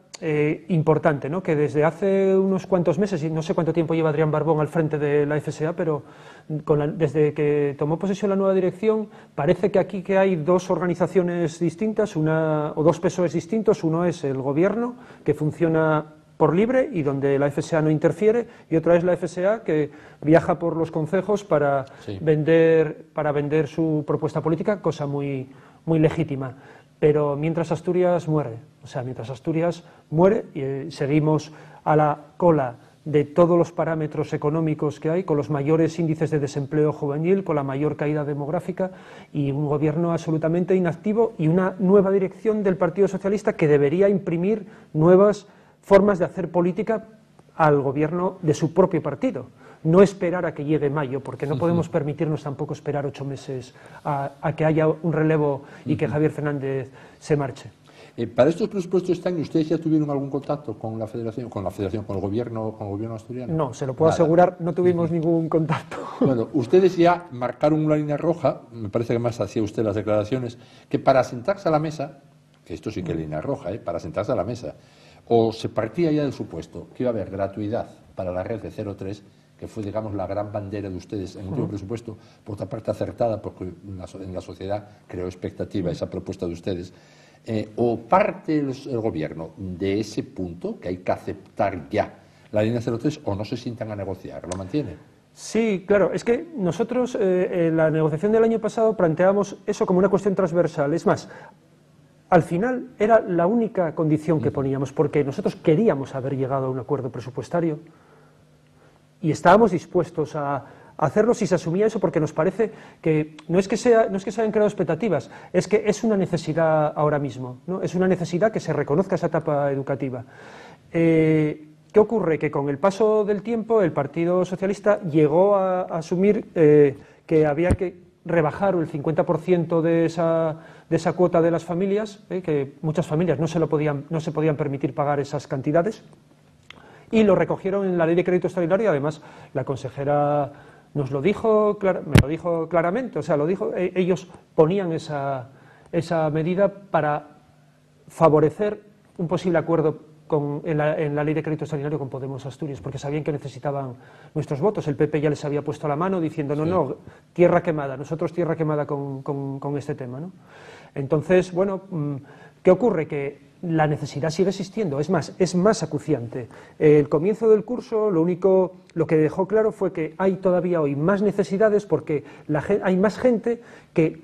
importante, ¿no? Que desde hace unos cuantos meses, y no sé cuánto tiempo lleva Adrián Barbón al frente de la FSA, pero desde que tomó posesión la nueva dirección, parece que aquí hay 2 organizaciones distintas, o 2 PSOEs distintos. Uno es el gobierno, que funciona por libre y donde la FSA no interfiere, y otra es la FSA, que viaja por los concejos para vender su propuesta política, cosa muy, muy legítima. Pero mientras Asturias muere, y seguimos a la cola de todos los parámetros económicos que hay, con los mayores índices de desempleo juvenil, con la mayor caída demográfica y un gobierno absolutamente inactivo y una nueva dirección del Partido Socialista que debería imprimir nuevas formas de hacer política al gobierno de su propio partido. No esperar a que llegue mayo, porque no podemos permitirnos tampoco esperar 8 meses a que haya un relevo y que Javier Fernández se marche. Para estos presupuestos de este año, ¿ustedes ya tuvieron algún contacto con la Federación, con el gobierno asturiano? No, se lo puedo asegurar, no tuvimos ningún contacto. Bueno, ustedes ya marcaron una línea roja, me parece que más hacía usted las declaraciones, que para sentarse a la mesa, que esto sí que es línea roja, para sentarse a la mesa, o se partía ya del supuesto que iba a haber gratuidad para la red de 03, que fue, digamos, la gran bandera de ustedes en el último presupuesto, por otra parte acertada, porque en la sociedad creó expectativa esa propuesta de ustedes, o parte el gobierno de ese punto, que hay que aceptar ya la línea 03, o no se sientan a negociar, ¿lo mantienen? Sí, claro, es que nosotros en la negociación del año pasado planteábamos eso como una cuestión transversal, es más, al final era la única condición que poníamos, porque nosotros queríamos haber llegado a un acuerdo presupuestario y estábamos dispuestos a hacerlo si se asumía eso, porque nos parece que no es que se hayan creado expectativas, es que es una necesidad ahora mismo, ¿no? Es una necesidad que se reconozca esa etapa educativa. ¿Qué ocurre? Que con el paso del tiempo el Partido Socialista llegó a asumir que había que rebajar el 50% de esa cuota de las familias, que muchas familias no se podían permitir pagar esas cantidades, y lo recogieron en la Ley de Crédito Extraordinario. Además, la consejera nos lo dijo, me lo dijo claramente, o sea, lo dijo, ellos ponían esa medida para favorecer un posible acuerdo en la Ley de Crédito Extraordinario con Podemos Asturias, porque sabían que necesitaban nuestros votos. El PP ya les había puesto la mano diciendo, no, tierra quemada, nosotros tierra quemada con este tema, ¿no? Entonces, bueno, ¿qué ocurre? Que la necesidad sigue existiendo, es más acuciante. El comienzo del curso lo que dejó claro fue que hay todavía hoy más necesidades porque hay más gente que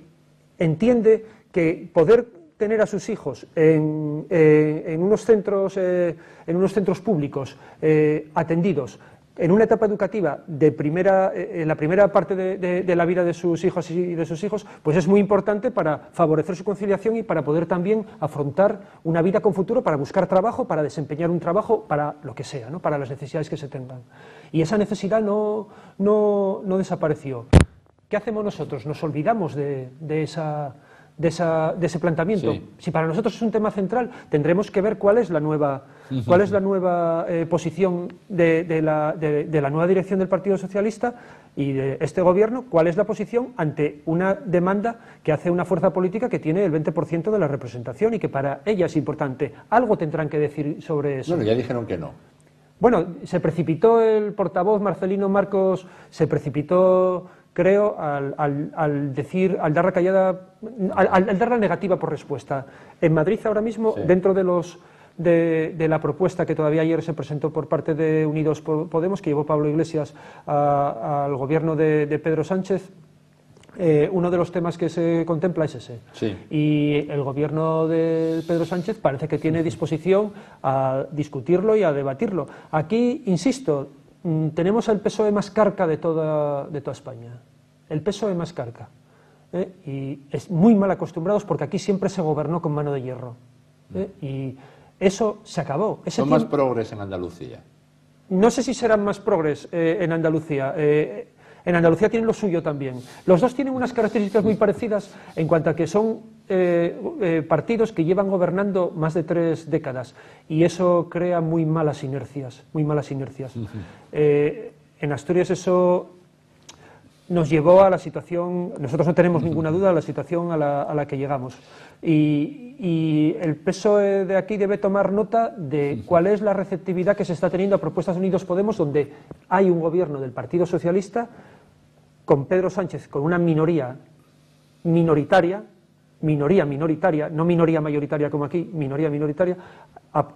entiende que poder tener a sus hijos en unos centros públicos atendidos en una etapa educativa en la primera parte de la vida de sus hijos y de sus hijos, pues es muy importante para favorecer su conciliación y para poder también afrontar una vida con futuro, para buscar trabajo, para desempeñar un trabajo, para lo que sea, ¿no? Para las necesidades que se tengan. Y esa necesidad no desapareció. ¿Qué hacemos nosotros? Nos olvidamos de ese planteamiento. Sí. Si para nosotros es un tema central, tendremos que ver cuál es la nueva posición de la nueva dirección del Partido Socialista y de este gobierno, cuál es la posición ante una demanda que hace una fuerza política que tiene el 20% de la representación y que para ella es importante. Algo tendrán que decir sobre eso. Bueno, ya dijeron que no. Bueno, se precipitó el portavoz Marcelino Marcos, creo, al dar la callada, al dar la negativa por respuesta. En Madrid ahora mismo, sí, dentro de la propuesta que todavía ayer se presentó por parte de Unidos Podemos, que llevó Pablo Iglesias al gobierno de Pedro Sánchez, uno de los temas que se contempla es ese. Sí. Y el gobierno de Pedro Sánchez parece que tiene disposición a discutirlo y a debatirlo. Aquí, insisto, tenemos el PSOE más carca de toda España. El PSOE más carca. Y es muy mal acostumbrados porque aquí siempre se gobernó con mano de hierro. Y eso se acabó. ¿Son más progres en Andalucía? No sé si serán más progres en Andalucía. En Andalucía tienen lo suyo también. Los dos tienen unas características muy parecidas en cuanto a que son partidos que llevan gobernando más de 3 décadas y eso crea muy malas inercias. En Asturias eso nos llevó a la situación, nosotros no tenemos ninguna duda, a la situación a la que llegamos. Y el PSOE de aquí debe tomar nota de cuál es la receptividad que se está teniendo a propuestas de Unidos Podemos, donde hay un gobierno del Partido Socialista con Pedro Sánchez, con una minoría minoritaria, no minoría mayoritaria como aquí, minoría minoritaria,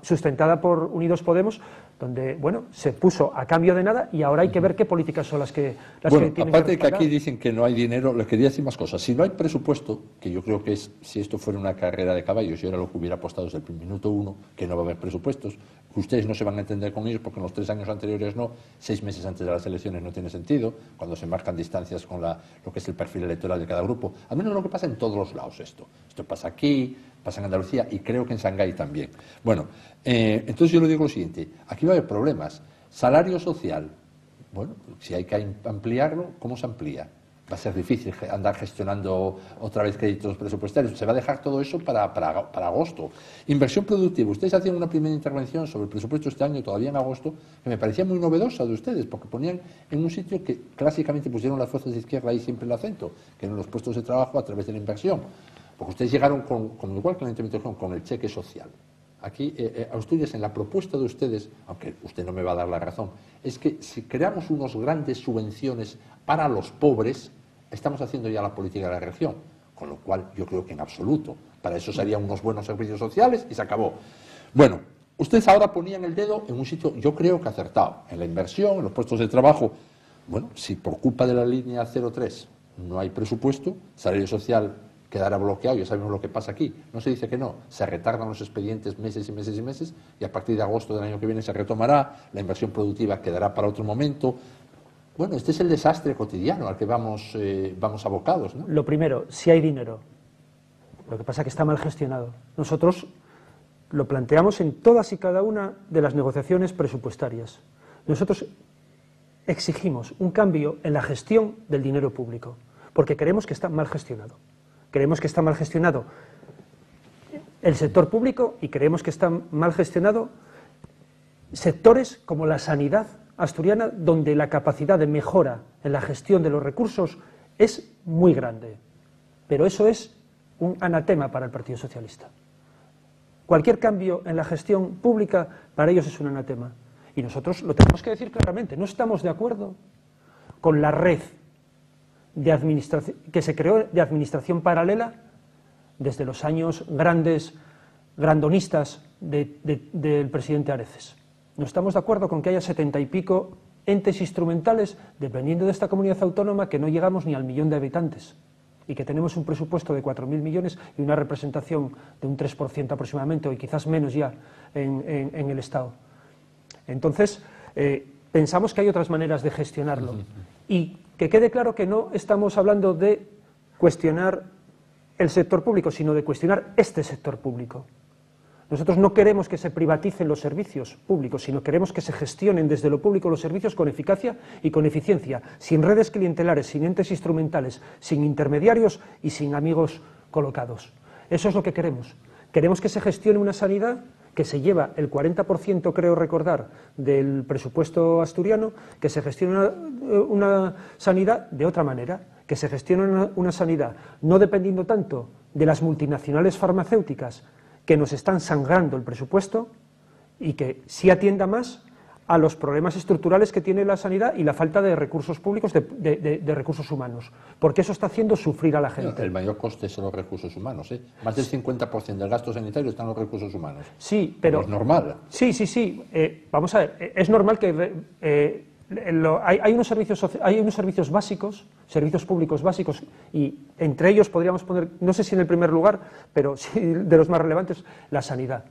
sustentada por Unidos Podemos, donde, bueno, se puso a cambio de nada y ahora hay que ver qué políticas son las que tienen que aparte de que aquí dicen que no hay dinero, les quería decir más cosas. Si no hay presupuesto, que yo creo que es, si esto fuera una carrera de caballos, yo era lo que hubiera apostado desde el minuto 1, que no va a haber presupuestos, Ustedes no se van a entender con ellos porque en los 3 años anteriores no, 6 meses antes de las elecciones no tiene sentido, cuando se marcan distancias con lo que es el perfil electoral de cada grupo. Al menos lo que pasa en todos los lados esto. Esto pasa aquí, pasa en Andalucía y creo que en Shanghái también. Bueno, entonces yo le digo lo siguiente, aquí va a haber problemas. Salario social, bueno, si hay que ampliarlo, ¿cómo se amplía? Va a ser difícil andar gestionando otra vez créditos presupuestarios. Se va a dejar todo eso para agosto. Inversión productiva. Ustedes hacían una primera intervención sobre el presupuesto este año, todavía en agosto, que me parecía muy novedosa de ustedes, porque ponían en un sitio que clásicamente pusieron las fuerzas de izquierda ahí siempre el acento, que eran los puestos de trabajo a través de la inversión. Porque ustedes llegaron igual que en la intervención, con el cheque social. Aquí, Asturias, en la propuesta de ustedes, aunque usted no me va a dar la razón, es que si creamos unas grandes subvenciones para los pobres, estamos haciendo ya la política de la región, con lo cual yo creo que en absoluto. Para eso serían unos buenos servicios sociales y se acabó. Bueno, ustedes ahora ponían el dedo en un sitio, yo creo que acertado, en la inversión, en los puestos de trabajo. Bueno, si por culpa de la línea 03 no hay presupuesto, salario social quedará bloqueado, ya sabemos lo que pasa aquí. No se dice que no, se retardan los expedientes meses y meses y meses y a partir de agosto del año que viene se retomará, la inversión productiva quedará para otro momento. Bueno, este es el desastre cotidiano al que vamos abocados, ¿no? Lo primero, si hay dinero. Lo que pasa es que está mal gestionado. Nosotros lo planteamos en todas y cada una de las negociaciones presupuestarias. Nosotros exigimos un cambio en la gestión del dinero público, porque creemos que está mal gestionado. Creemos que está mal gestionado el sector público y creemos que están mal gestionados sectores como la sanidad asturiana, donde la capacidad de mejora en la gestión de los recursos es muy grande. Pero eso es un anatema para el Partido Socialista. Cualquier cambio en la gestión pública para ellos es un anatema. Y nosotros lo tenemos que decir claramente, no estamos de acuerdo con la red que se creó de administración paralela desde los años grandonistas del presidente Areces. No estamos de acuerdo con que haya 70 y pico entes instrumentales, dependiendo de esta comunidad autónoma, que no llegamos ni al 1.000.000 de habitantes y que tenemos un presupuesto de 4.000 millones y una representación de un 3% aproximadamente, o quizás menos ya, en el Estado. Entonces, pensamos que hay otras maneras de gestionarlo. Y que quede claro que no estamos hablando de cuestionar el sector público, sino de cuestionar este sector público. Nosotros no queremos que se privaticen los servicios públicos, sino queremos que se gestionen desde lo público los servicios con eficacia y con eficiencia, sin redes clientelares, sin entes instrumentales, sin intermediarios y sin amigos colocados. Eso es lo que queremos. Queremos que se gestione una sanidad que se lleva el 40%, creo recordar, del presupuesto asturiano, que se gestione una sanidad de otra manera, que se gestione una sanidad no dependiendo tanto de las multinacionales farmacéuticas que nos están sangrando el presupuesto y que sí atienda más a los problemas estructurales que tiene la sanidad y la falta de recursos públicos, de recursos humanos, porque eso está haciendo sufrir a la gente. El mayor coste son los recursos humanos, ¿eh? Más del 50% del gasto sanitario están los recursos humanos. Sí, pero es normal. Sí. Vamos a ver, es normal que hay unos servicios básicos, servicios públicos básicos, y entre ellos podríamos poner, no sé si en el primer lugar, pero sí de los más relevantes, la sanidad.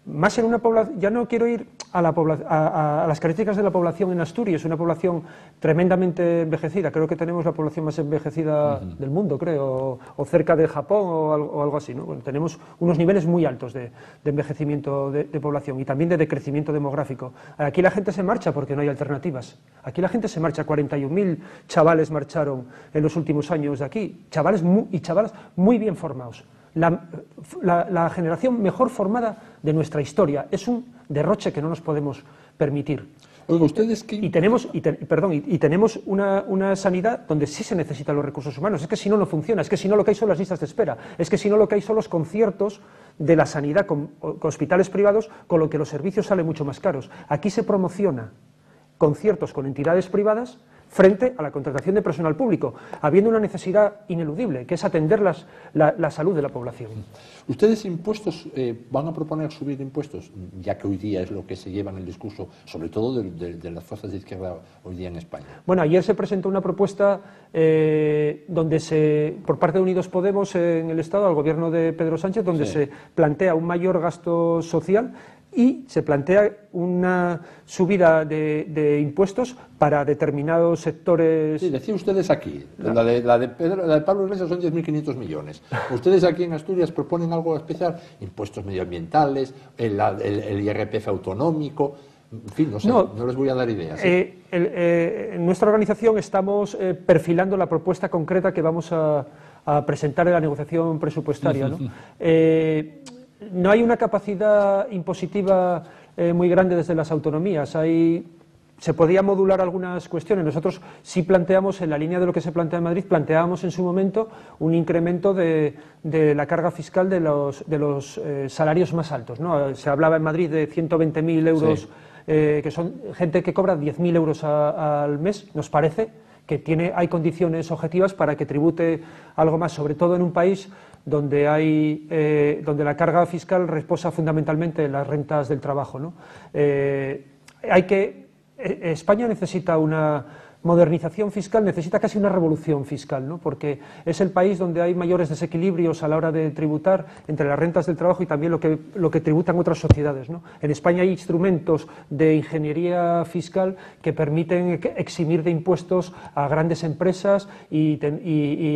Más en una población, ya no quiero ir a las características de la población en Asturias, una población tremendamente envejecida, creo que tenemos la población más envejecida del mundo, creo, o cerca de Japón o algo así, ¿no? Bueno, tenemos unos niveles muy altos de envejecimiento de población y también de decrecimiento demográfico. Aquí la gente se marcha porque no hay alternativas. Aquí la gente se marcha, 41.000 chavales marcharon en los últimos años de aquí, chavalas muy bien formados. La generación mejor formada de nuestra historia. Es un derroche que no nos podemos permitir. Oiga, ¿ustedes qué? Y tenemos una sanidad donde sí se necesitan los recursos humanos. Es que si no, no funciona. Es que si no, lo que hay son las listas de espera. Es que si no, lo que hay son los conciertos de la sanidad con hospitales privados, con lo que los servicios salen mucho más caros. Aquí se promociona conciertos con entidades privadas frente a la contratación de personal público, habiendo una necesidad ineludible, que es atender la salud de la población. ¿Ustedes impuestos van a proponer subir impuestos, ya que hoy día es lo que se lleva en el discurso, sobre todo de las fuerzas de izquierda hoy día en España? Bueno, ayer se presentó una propuesta por parte de Unidos Podemos en el Estado, al gobierno de Pedro Sánchez, donde se plantea un mayor gasto social. y se plantea una subida de impuestos para determinados sectores. Sí, decían ustedes aquí, la de Pablo Iglesias son 10.500 millones. Ustedes aquí en Asturias proponen algo especial, impuestos medioambientales, el IRPF autonómico, en fin, no sé, no les voy a dar ideas. En nuestra organización estamos perfilando la propuesta concreta que vamos a presentar en la negociación presupuestaria, ¿no? No hay una capacidad impositiva muy grande desde las autonomías. Se podía modular algunas cuestiones. Nosotros sí planteamos, en la línea de lo que se plantea en Madrid, planteábamos en su momento un incremento de la carga fiscal de los salarios más altos, ¿no? Se hablaba en Madrid de 120.000 euros, sí, que son gente que cobra 10.000 euros al mes. Nos parece que hay condiciones objetivas para que tribute algo más, sobre todo en un país donde la carga fiscal reposa fundamentalmente en las rentas del trabajo, ¿no? España necesita una modernización fiscal, necesita casi una revolución fiscal, ¿no? Porque es el país donde hay mayores desequilibrios a la hora de tributar entre las rentas del trabajo y también lo que tributan otras sociedades, ¿no? En España hay instrumentos de ingeniería fiscal que permiten eximir de impuestos a grandes empresas y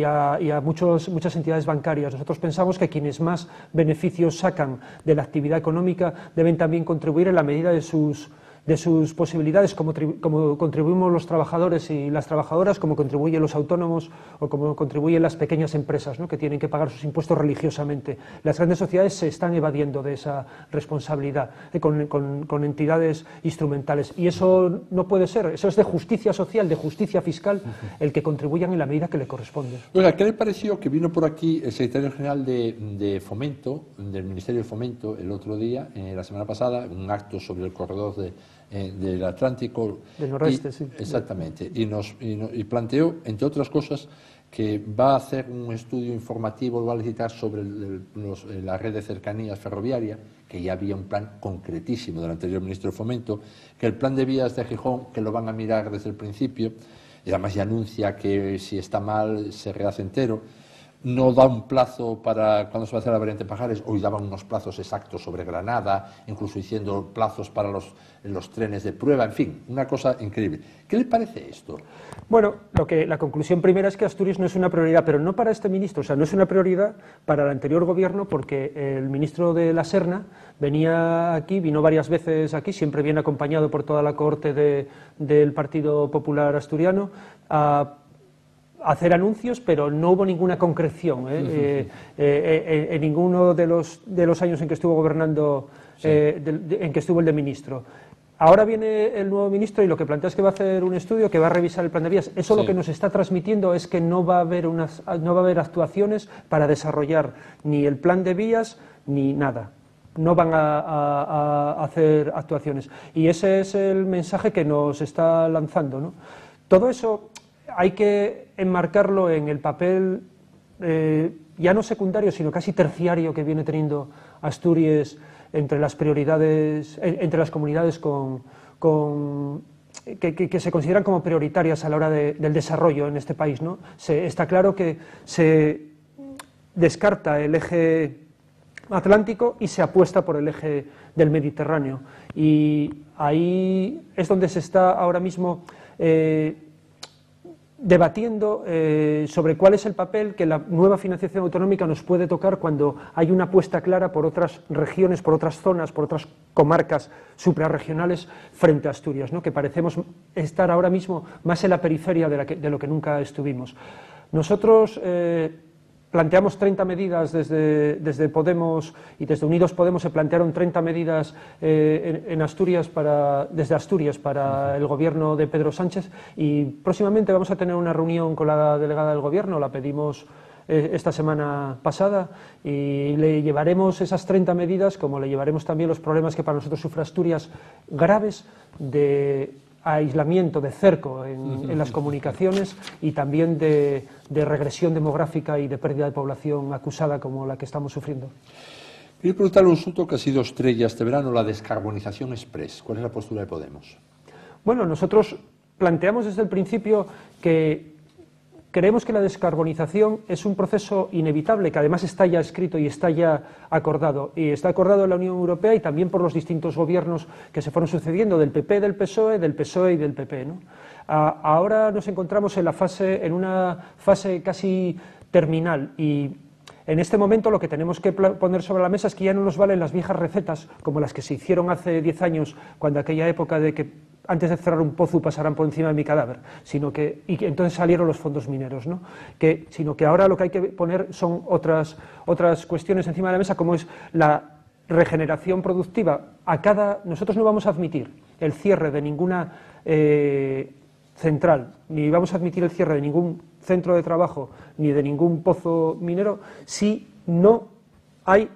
a muchas entidades bancarias. Nosotros pensamos que quienes más beneficios sacan de la actividad económica deben también contribuir en la medida de sus posibilidades, como contribuimos los trabajadores y las trabajadoras, como contribuyen los autónomos o como contribuyen las pequeñas empresas, ¿no? Que tienen que pagar sus impuestos religiosamente. Las grandes sociedades se están evadiendo de esa responsabilidad con entidades instrumentales, y eso no puede ser. Eso es de justicia social, de justicia fiscal, el que contribuyan en la medida que le corresponde. Oiga, ¿qué le pareció que vino por aquí el secretario general de Fomento, del Ministerio de Fomento, el otro día, la semana pasada, un acto sobre el corredor del Atlántico, del noroeste, sí. Exactamente, y planteó, entre otras cosas, que va a hacer un estudio informativo, lo va a licitar sobre la red de cercanías ferroviaria, que ya había un plan concretísimo del anterior ministro de Fomento, que el plan de vías de Gijón, que lo van a mirar desde el principio, y además ya anuncia que si está mal se rehace entero. No da un plazo para cuando se va a hacer la variante Pajares. Hoy daban unos plazos exactos sobre Granada, incluso diciendo plazos para los trenes de prueba, en fin, una cosa increíble. ¿Qué le parece esto? Bueno, la conclusión primera es que Asturias no es una prioridad, pero no para este ministro, o sea, no es una prioridad para el anterior gobierno, porque el ministro de la Serna vino varias veces aquí, siempre viene acompañado por toda la cohorte del Partido Popular Asturiano, a hacer anuncios, pero no hubo ninguna concreción en ninguno de los años en que estuvo gobernando, sí, en que estuvo el de ministro. Ahora viene el nuevo ministro y lo que plantea es que va a hacer un estudio, que va a revisar el plan de vías. Eso, sí, lo que nos está transmitiendo es que no va a haber actuaciones para desarrollar ni el plan de vías ni nada. No van a hacer actuaciones. Y ese es el mensaje que nos está lanzando, ¿no? Todo eso hay que enmarcarlo en el papel ya no secundario, sino casi terciario que viene teniendo Asturias entre las prioridades, entre las comunidades que se consideran como prioritarias a la hora del desarrollo en este país, ¿no? Está claro que se descarta el eje atlántico y se apuesta por el eje del Mediterráneo. Y ahí es donde se está ahora mismo debatiendo sobre cuál es el papel que la nueva financiación autonómica nos puede tocar cuando hay una apuesta clara por otras regiones, por otras zonas, por otras comarcas suprarregionales frente a Asturias, ¿no? Que parecemos estar ahora mismo más en la periferia de lo que nunca estuvimos. Nosotros planteamos 30 medidas desde Podemos y desde Unidos Podemos se plantearon 30 medidas en Asturias desde Asturias para el gobierno de Pedro Sánchez, y próximamente vamos a tener una reunión con la delegada del gobierno, la pedimos esta semana pasada, y le llevaremos esas 30 medidas, como le llevaremos también los problemas que para nosotros sufre Asturias, graves, de aislamiento, de cerco en las comunicaciones, y también de regresión demográfica y de pérdida de población acusada como la que estamos sufriendo. Quería preguntarle un asunto que ha sido estrella este verano, la descarbonización express. ¿Cuál es la postura de Podemos? Bueno, nosotros planteamos desde el principio que creemos que la descarbonización es un proceso inevitable, que además está ya escrito y está ya acordado. Y está acordado en la Unión Europea y también por los distintos gobiernos que se fueron sucediendo, del PP, del PSOE y del PP, ¿no? Ahora nos encontramos en una fase casi terminal y en este momento lo que tenemos que poner sobre la mesa es que ya no nos valen las viejas recetas como las que se hicieron hace 10 años, cuando aquella época de que antes de cerrar un pozo pasarán por encima de mi cadáver, y que entonces salieron los fondos mineros, ¿no? Sino que ahora lo que hay que poner son otras cuestiones encima de la mesa, como es la regeneración productiva. Nosotros no vamos a admitir el cierre de ninguna central, ni vamos a admitir el cierre de ningún centro de trabajo, ni de ningún pozo minero, si no hay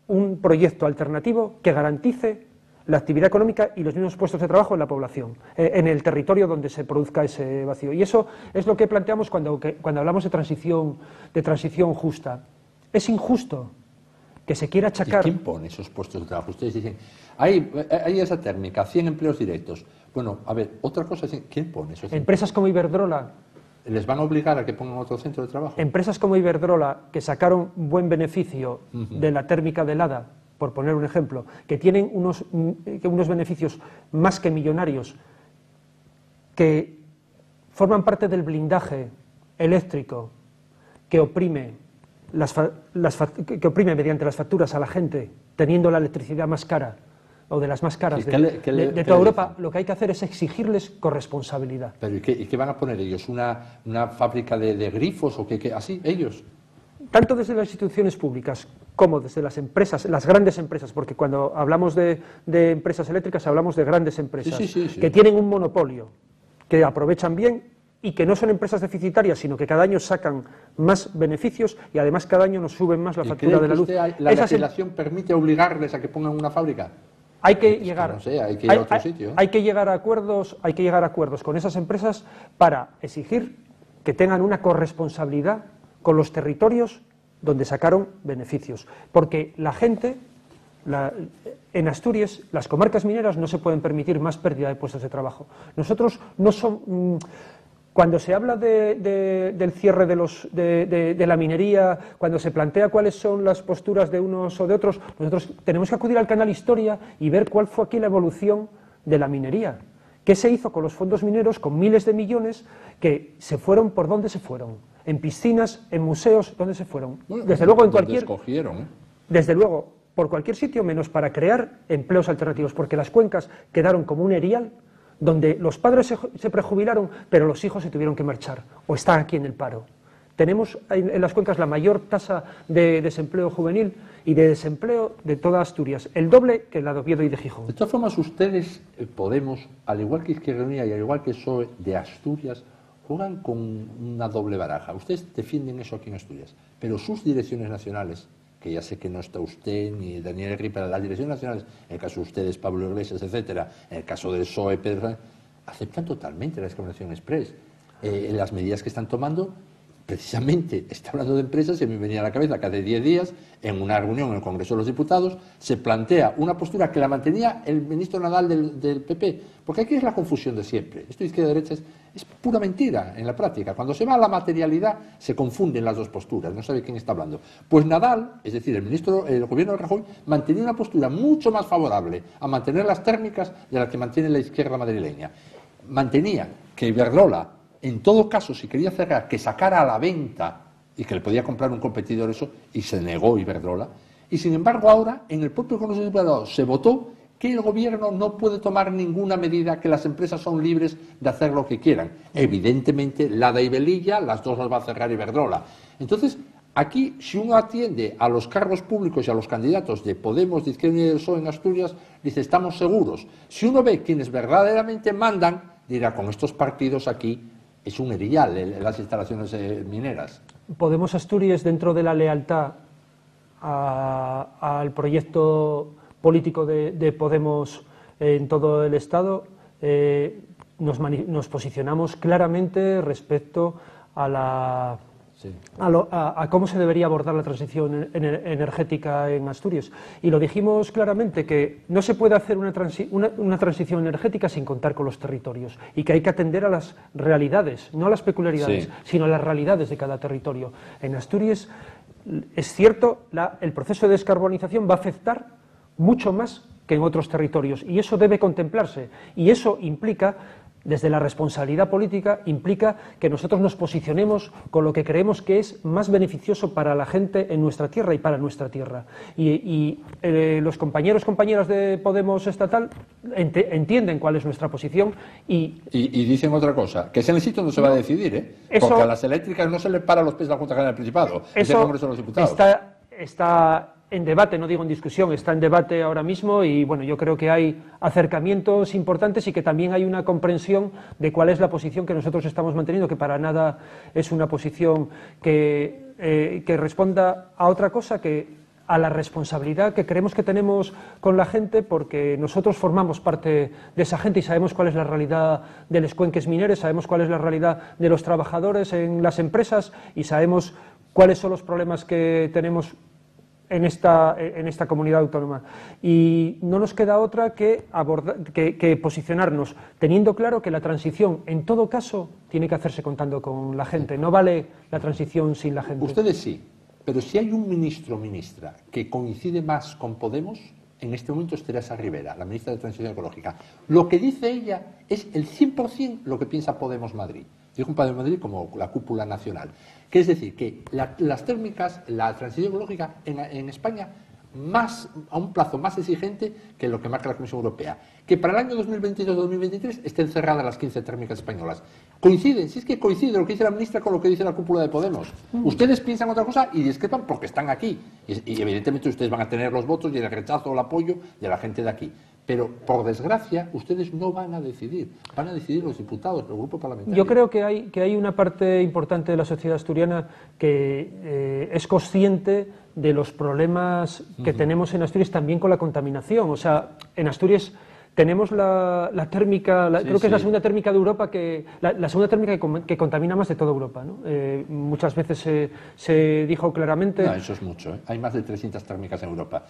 un proyecto alternativo que garantice la actividad económica y los mismos puestos de trabajo en la población, en el territorio donde se produzca ese vacío. Y eso es lo que planteamos cuando hablamos de transición justa. Es injusto que se quiera achacar... ¿Y quién pone esos puestos de trabajo? Ustedes dicen, hay esa térmica, 100 empleos directos. Bueno, a ver, otra cosa es, ¿quién pone esos? Empresas como Iberdrola... ¿Les van a obligar a que pongan otro centro de trabajo? Empresas como Iberdrola, que sacaron buen beneficio de la térmica de Lada, por poner un ejemplo, que tienen unos beneficios más que millonarios, que forman parte del blindaje eléctrico que oprime mediante las facturas a la gente, teniendo la electricidad más cara, o de las más caras de toda Europa, lo que hay que hacer es exigirles corresponsabilidad. ¿Pero y qué van a poner ellos? ¿Una fábrica de grifos o qué? ¿Así, ellos? Tanto desde las instituciones públicas como desde las empresas, las grandes empresas, porque cuando hablamos de empresas eléctricas hablamos de grandes empresas que tienen un monopolio, que aprovechan bien y que no son empresas deficitarias, sino que cada año sacan más beneficios y además cada año nos suben más la factura de la luz. ¿La legislación permite obligarles a que pongan una fábrica? Hay que llegar a otro sitio. Hay que llegar a acuerdos con esas empresas para exigir que tengan una corresponsabilidad con los territorios donde sacaron beneficios. Porque la gente, en Asturias, las comarcas mineras no se pueden permitir más pérdida de puestos de trabajo. Nosotros no somos... Cuando se habla del cierre de la minería, cuando se plantea cuáles son las posturas de unos o de otros, nosotros tenemos que acudir al canal Historia y ver cuál fue aquí la evolución de la minería. ¿Qué se hizo con los fondos mineros, con miles de millones que se fueron por dónde se fueron? En piscinas, en museos, ¿dónde se fueron? Bueno, desde luego en cualquier... Escogieron, Desde luego, por cualquier sitio, menos para crear empleos alternativos, porque las cuencas quedaron como un erial donde los padres se prejubilaron, pero los hijos se tuvieron que marchar, o están aquí en el paro. Tenemos en las cuencas la mayor tasa de desempleo juvenil y de desempleo de toda Asturias, el doble que la de Oviedo y de Gijón. De todas formas, ustedes, Podemos, al igual que Izquierda Unida y al igual que PSOE de Asturias, juegan con una doble baraja. Ustedes defienden eso aquí en Asturias, pero sus direcciones nacionales, que ya sé que no está usted ni Daniel Herri, pero las direcciones nacionales, en el caso de ustedes, Pablo Iglesias, etcétera, en el caso del PSOE, Pedro, aceptan totalmente la discriminación express. Las medidas que están tomando, precisamente, está hablando de empresas y me venía a la cabeza que hace 10 días, en una reunión en el Congreso de los Diputados, se plantea una postura que la mantenía el ministro Nadal del PP, porque aquí es la confusión de siempre. Esto de izquierda-derecha es pura mentira en la práctica. Cuando se va a la materialidad, se confunden las dos posturas, no sabe quién está hablando. Pues Nadal, es decir, el gobierno de Rajoy, mantenía una postura mucho más favorable a mantener las térmicas de las que mantiene la izquierda madrileña. Mantenía que Iberdrola, en todo caso, si quería cerrar, que sacara a la venta y que le podía comprar un competidor eso, y se negó Iberdrola. Y sin embargo ahora, en el propio Congreso de Diputados se votó que el gobierno no puede tomar ninguna medida, que las empresas son libres de hacer lo que quieran. Evidentemente, Lada y Velilla, las dos las va a cerrar Iberdrola. Entonces, aquí, si uno atiende a los cargos públicos y a los candidatos de Podemos, de Izquierda Unida y del PSOE en Asturias, dice, estamos seguros. Si uno ve quienes verdaderamente mandan, dirá, con estos partidos aquí es un erial las instalaciones mineras. Podemos Asturias, dentro de la lealtad al proyecto político de Podemos en todo el Estado, nos posicionamos claramente respecto a la a cómo se debería abordar la transición energética en Asturias. Y lo dijimos claramente, que no se puede hacer una transición energética sin contar con los territorios, y que hay que atender a las realidades, no a las peculiaridades, sino a las realidades de cada territorio. En Asturias, es cierto, el proceso de descarbonización va a afectar mucho más que en otros territorios, y eso debe contemplarse, y eso implica, desde la responsabilidad política, implica que nosotros nos posicionemos con lo que creemos que es más beneficioso para la gente en nuestra tierra y para nuestra tierra. Y los compañeras de Podemos estatal entienden cuál es nuestra posición y dicen otra cosa, que ese en el sitio no se va a decidir, porque a las eléctricas no se le para los pies a la Junta General del Principado, es el Congreso de los Diputados. Está en debate, no digo en discusión, está en debate ahora mismo, y bueno, yo creo que hay acercamientos importantes y que también hay una comprensión de cuál es la posición que nosotros estamos manteniendo, que para nada es una posición que responda a otra cosa que a la responsabilidad que creemos que tenemos con la gente, porque nosotros formamos parte de esa gente y sabemos cuál es la realidad de los cuenques mineros, sabemos cuál es la realidad de los trabajadores en las empresas y sabemos cuáles son los problemas que tenemos en esta comunidad autónoma. Y no nos queda otra que posicionarnos, teniendo claro que la transición, en todo caso, tiene que hacerse contando con la gente. No vale la transición sin la gente. Ustedes sí, pero si hay un ministro o ministra que coincide más con Podemos, en este momento es Teresa Rivera, la ministra de Transición Ecológica. Lo que dice ella es el 100% lo que piensa Podemos Madrid. Dijo un Podemos Madrid como la cúpula nacional. Que es decir, que las térmicas, la transición ecológica en España, a un plazo más exigente que lo que marca la Comisión Europea. Que para el año 2022-2023 estén cerradas las 15 térmicas españolas. Coinciden, si es que coincide lo que dice la ministra con lo que dice la cúpula de Podemos. Ustedes piensan otra cosa y discrepan porque están aquí. Y evidentemente ustedes van a tener los votos y el rechazo o el apoyo de la gente de aquí. Pero, por desgracia, ustedes no van a decidir los diputados, el grupo parlamentario. Yo creo que hay una parte importante de la sociedad asturiana que es consciente de los problemas que tenemos en Asturias también con la contaminación. O sea, en Asturias tenemos la térmica, creo que es la segunda térmica de Europa, la segunda térmica que contamina más de toda Europa, ¿no? Muchas veces se dijo claramente... No, eso es mucho, ¿eh? Hay más de 300 térmicas en Europa.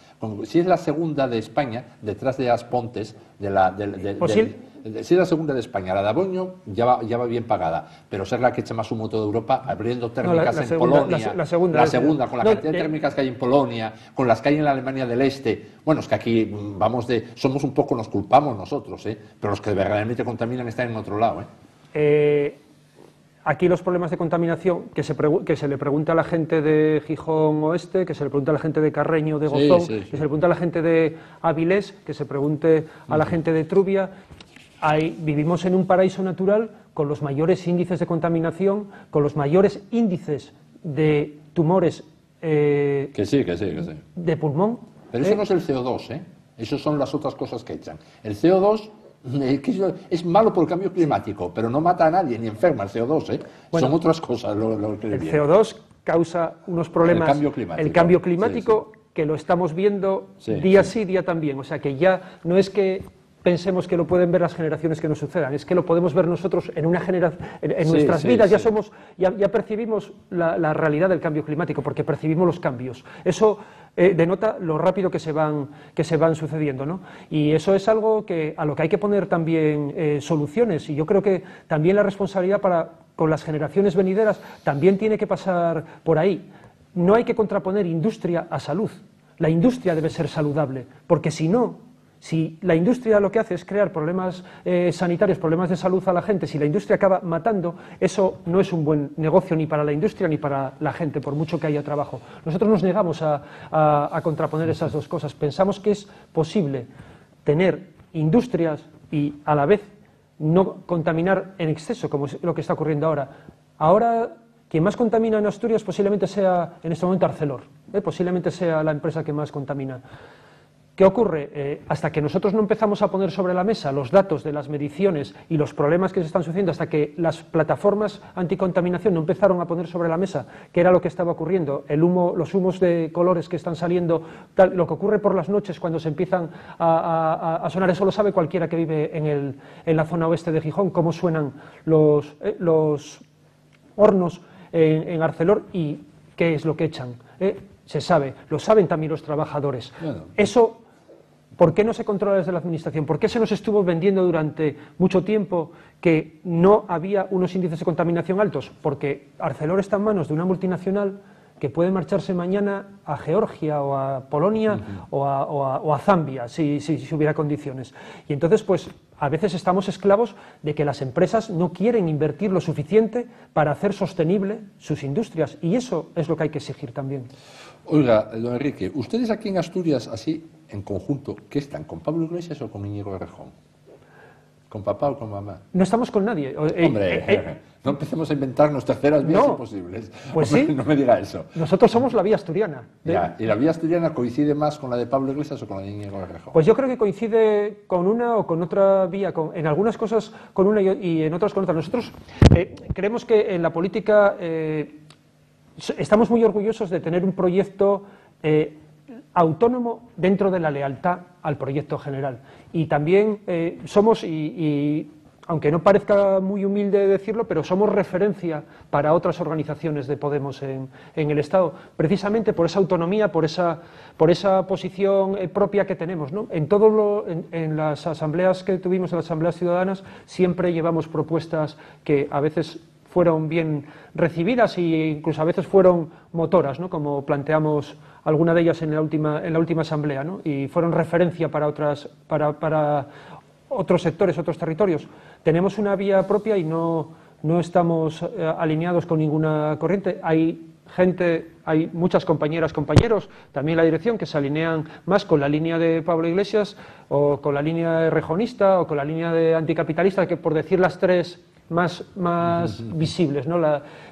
Si es la segunda de España, detrás de Aspontes, si es la segunda de España, la de Aboño ya va bien pagada, pero ser la que echa más humo toda Europa, abriendo térmicas en Polonia, la segunda, con la cantidad de térmicas que hay en Polonia, con las que hay en la Alemania del Este. Bueno, es que aquí somos un poco, nos culpamos nosotros, pero los que verdaderamente contaminan están en otro lado. Aquí los problemas de contaminación, que se le pregunta a la gente de Gijón Oeste, que se le pregunta a la gente de Carreño, de Gozón, que se le pregunta a la gente de Avilés, que se pregunte a la gente de Trubia. Vivimos en un paraíso natural con los mayores índices de contaminación, con los mayores índices de tumores de pulmón. Pero eso no es el CO2, eso son las otras cosas que echan. El CO2 es malo por el cambio climático, pero no mata a nadie ni enferma el CO2, Bueno, son otras cosas lo que el CO2 causa unos problemas, el cambio climático que lo estamos viendo día sí, día también. O sea que ya no es que pensemos que lo pueden ver las generaciones que nos sucedan, es que lo podemos ver nosotros en nuestras vidas. Ya percibimos la realidad del cambio climático, porque percibimos los cambios. Eso denota lo rápido que se van sucediendo, ¿no? Y eso es algo a lo que hay que poner también soluciones, y yo creo que también la responsabilidad con las generaciones venideras también tiene que pasar por ahí. No hay que contraponer industria a salud. La industria debe ser saludable, porque si la industria lo que hace es crear problemas sanitarios, problemas de salud a la gente, si la industria acaba matando, eso no es un buen negocio ni para la industria ni para la gente, por mucho que haya trabajo. Nosotros nos negamos a contraponer esas dos cosas. Pensamos que es posible tener industrias y a la vez no contaminar en exceso, como es lo que está ocurriendo ahora. Ahora, quien más contamina en Asturias posiblemente sea, en este momento, Arcelor. Posiblemente sea la empresa que más contamina. ¿Qué ocurre? Hasta que nosotros no empezamos a poner sobre la mesa los datos de las mediciones y los problemas que se están sucediendo, hasta que las plataformas anticontaminación no empezaron a poner sobre la mesa qué era lo que estaba ocurriendo, los humos de colores que están saliendo, lo que ocurre por las noches cuando se empiezan a sonar, eso lo sabe cualquiera que vive en la zona oeste de Gijón, cómo suenan los hornos en Arcelor y ¿qué es lo que echan? Se sabe, lo saben también los trabajadores. Bueno. Eso, ¿por qué no se controla desde la Administración? ¿Por qué se nos estuvo vendiendo durante mucho tiempo que no había unos índices de contaminación altos? Porque Arcelor está en manos de una multinacional que puede marcharse mañana a Georgia o a Polonia o a Zambia, si hubiera condiciones. Y entonces, pues, a veces estamos esclavos de que las empresas no quieren invertir lo suficiente para hacer sostenible sus industrias. Y eso es lo que hay que exigir también. Oiga, don Enrique, ustedes aquí en Asturias, así, en conjunto, ¿qué están? ¿Con Pablo Iglesias o con Íñigo Errejón? ¿Con papá o con mamá? No estamos con nadie. Hombre, no empecemos a inventarnos terceras vías imposibles. Pues hombre, sí. No me diga eso. Nosotros somos la vía asturiana. Ya, ¿y la vía asturiana coincide más con la de Pablo Iglesias o con la de Íñigo Errejón? Pues yo creo que coincide con una o con otra vía, en algunas cosas con una y en otras con otra. Nosotros creemos que en la política estamos muy orgullosos de tener un proyecto autónomo dentro de la lealtad al proyecto general. Y también somos, y aunque no parezca muy humilde decirlo, pero somos referencia para otras organizaciones de Podemos en el Estado, precisamente por esa autonomía, por esa posición propia que tenemos, ¿no? En las asambleas que tuvimos, en las asambleas ciudadanas, siempre llevamos propuestas que a veces fueron bien recibidas e incluso a veces fueron motoras, ¿no? Como planteamos alguna de ellas en la última asamblea, ¿no? Y fueron referencia para otros sectores, otros territorios. Tenemos una vía propia y no estamos alineados con ninguna corriente. Hay muchas compañeras, compañeros, también la dirección, que se alinean más con la línea de Pablo Iglesias o con la línea rejonista o con la línea de anticapitalista, que por decir las tres más visibles, ¿no?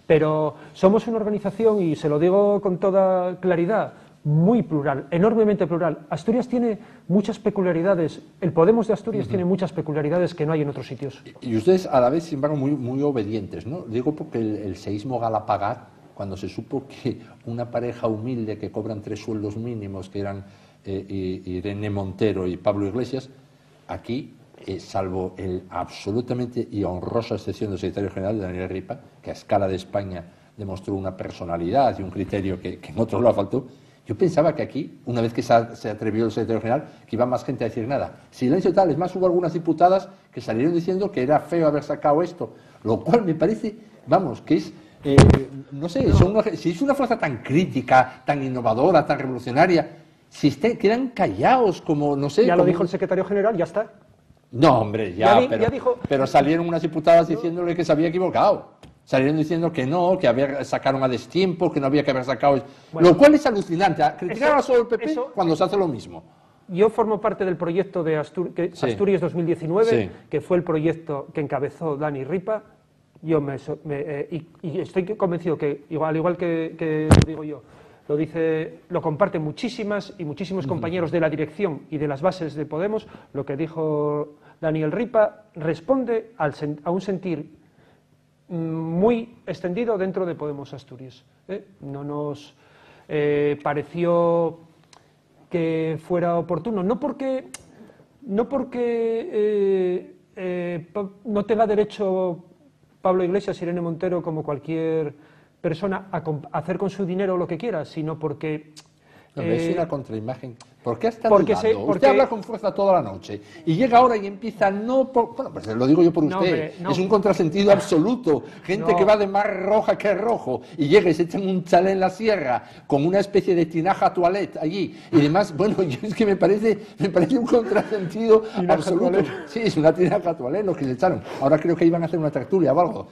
Pero somos una organización, y se lo digo con toda claridad, muy plural, enormemente plural. Asturias tiene muchas peculiaridades, el Podemos de Asturias tiene muchas peculiaridades que no hay en otros sitios. Y ustedes a la vez, sin embargo, muy obedientes, ¿no? Digo porque el seísmo Galapagar, cuando se supo que una pareja humilde que cobran 3 sueldos mínimos, que eran Irene Montero y Pablo Iglesias, aquí, salvo el absolutamente y honrosa excepción del secretario general, de Daniel Ripa, que a escala de España demostró una personalidad y un criterio que en otros lo faltó, yo pensaba que aquí, una vez que se atrevió el secretario general, que iba más gente a decir nada. Silencio tal, es más, hubo algunas diputadas que salieron diciendo que era feo haber sacado esto, lo cual me parece, vamos, que es, no sé, si es una fuerza tan crítica, tan innovadora, tan revolucionaria, si quedan callados como, no sé... Ya lo dijo el secretario general, ya está. No, hombre, pero salieron unas diputadas diciéndole que se había equivocado. Salieron diciendo que no, que sacaron a destiempo, que no había que haber sacado... Bueno, lo cual es alucinante. Criticar a solo el PP cuando se hace lo mismo. Yo formo parte del proyecto de Asturias 2019, que fue el proyecto que encabezó Dani Ripa. Yo y estoy convencido que, al igual que digo yo, lo comparten muchísimos compañeros de la dirección y de las bases de Podemos. Lo que dijo Daniel Ripa responde a un sentir muy extendido dentro de Podemos Asturias. No nos pareció que fuera oportuno, no porque no tenga derecho Pablo Iglesias, Irene Montero, como cualquier persona, a hacer con su dinero lo que quiera, sino porque... es una contraimagen. ¿Por qué está dudando? Usted habla con fuerza toda la noche y llega ahora y empieza bueno, pues lo digo yo por usted, es un contrasentido absoluto. Gente que va de más roja que rojo y llega y se echa un chalé en la sierra con una especie de tinaja toilette allí y demás. Bueno, es que me parece un contrasentido absoluto. Sí, es una tinaja toilette lo que se echaron. Ahora creo que iban a hacer una tertulia o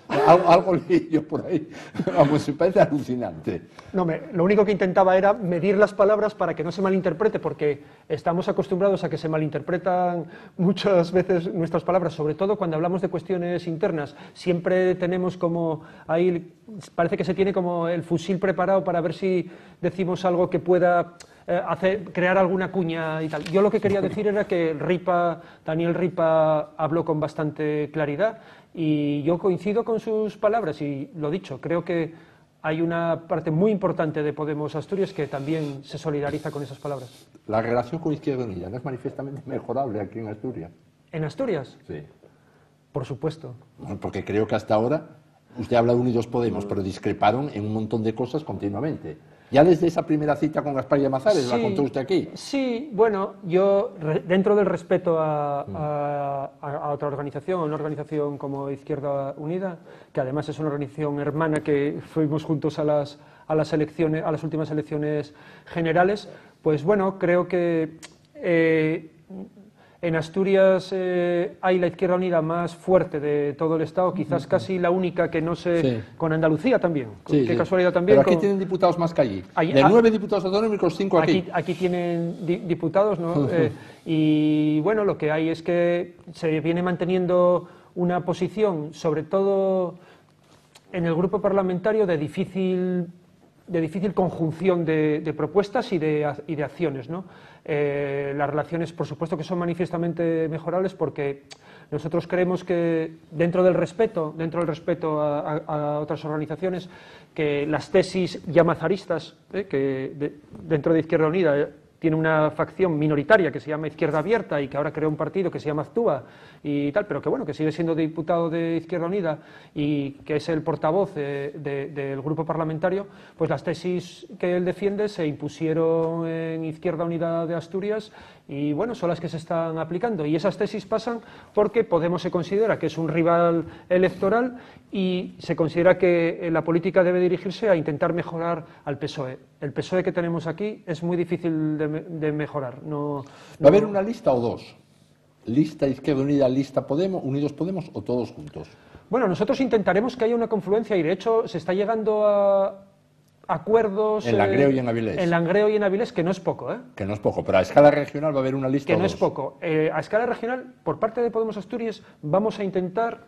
algo leí yo por ahí. Vamos, me parece alucinante. No, lo único que intentaba era medir las palabras para que no se malinterprete, porque estamos acostumbrados a que se malinterpretan muchas veces nuestras palabras, sobre todo cuando hablamos de cuestiones internas. Siempre tenemos como ahí, parece que se tiene como el fusil preparado para ver si decimos algo que pueda crear alguna cuña y tal. Yo lo que quería decir era que Daniel Ripa habló con bastante claridad y yo coincido con sus palabras y lo dicho, creo que hay una parte muy importante de Podemos Asturias que también se solidariza con esas palabras. La relación con Izquierda Unida no es manifiestamente mejorable aquí en Asturias. ¿En Asturias? Sí. Por supuesto. Porque creo que hasta ahora Usted habla de Unidos Podemos, pero discreparon en un montón de cosas continuamente. Ya desde esa primera cita con Gaspar Llamazares, Sí, ¿la contó usted aquí? Sí, bueno, yo, dentro del respeto a otra organización, a una organización como Izquierda Unida, que además es una organización hermana que fuimos juntos a las elecciones, a las últimas elecciones generales, pues bueno, creo que en Asturias hay la Izquierda Unida más fuerte de todo el Estado, quizás casi la única que no sé, Sí. con Andalucía también, Sí, qué sí. casualidad también. Pero aquí tienen diputados más que allí. De 9 diputados autonómicos, 5 aquí. Aquí tienen diputados, ¿no? Y bueno, lo que hay es que se viene manteniendo una posición, sobre todo en el grupo parlamentario, de difícil conjunción de propuestas y de acciones, ¿no? Las relaciones, por supuesto, que son manifiestamente mejorables, porque nosotros creemos que dentro del respeto a otras organizaciones, que las tesis llamazaristas, dentro de Izquierda Unida tiene una facción minoritaria que se llama Izquierda Abierta y que ahora creó un partido que se llama Actúa y tal, pero que bueno, que sigue siendo diputado de Izquierda Unida y que es el portavoz del grupo parlamentario, pues las tesis que él defiende se impusieron en Izquierda Unida de Asturias y bueno, son las que se están aplicando. Y esas tesis pasan porque Podemos se considera que es un rival electoral y se considera que la política debe dirigirse a intentar mejorar al PSOE. El PSOE que tenemos aquí es muy difícil de mejorar. ¿Va a haber una lista o dos? ¿Lista Izquierda Unida, lista Podemos, Unidos Podemos o todos juntos? Bueno, nosotros intentaremos que haya una confluencia y de hecho se está llegando a acuerdos... En Langreo y en Avilés. En Langreo y en Avilés, que no es poco, ¿eh? Que no es poco, pero a escala regional va a haber una lista que o no dos. Es poco. A escala regional, por parte de Podemos Asturias, vamos a intentar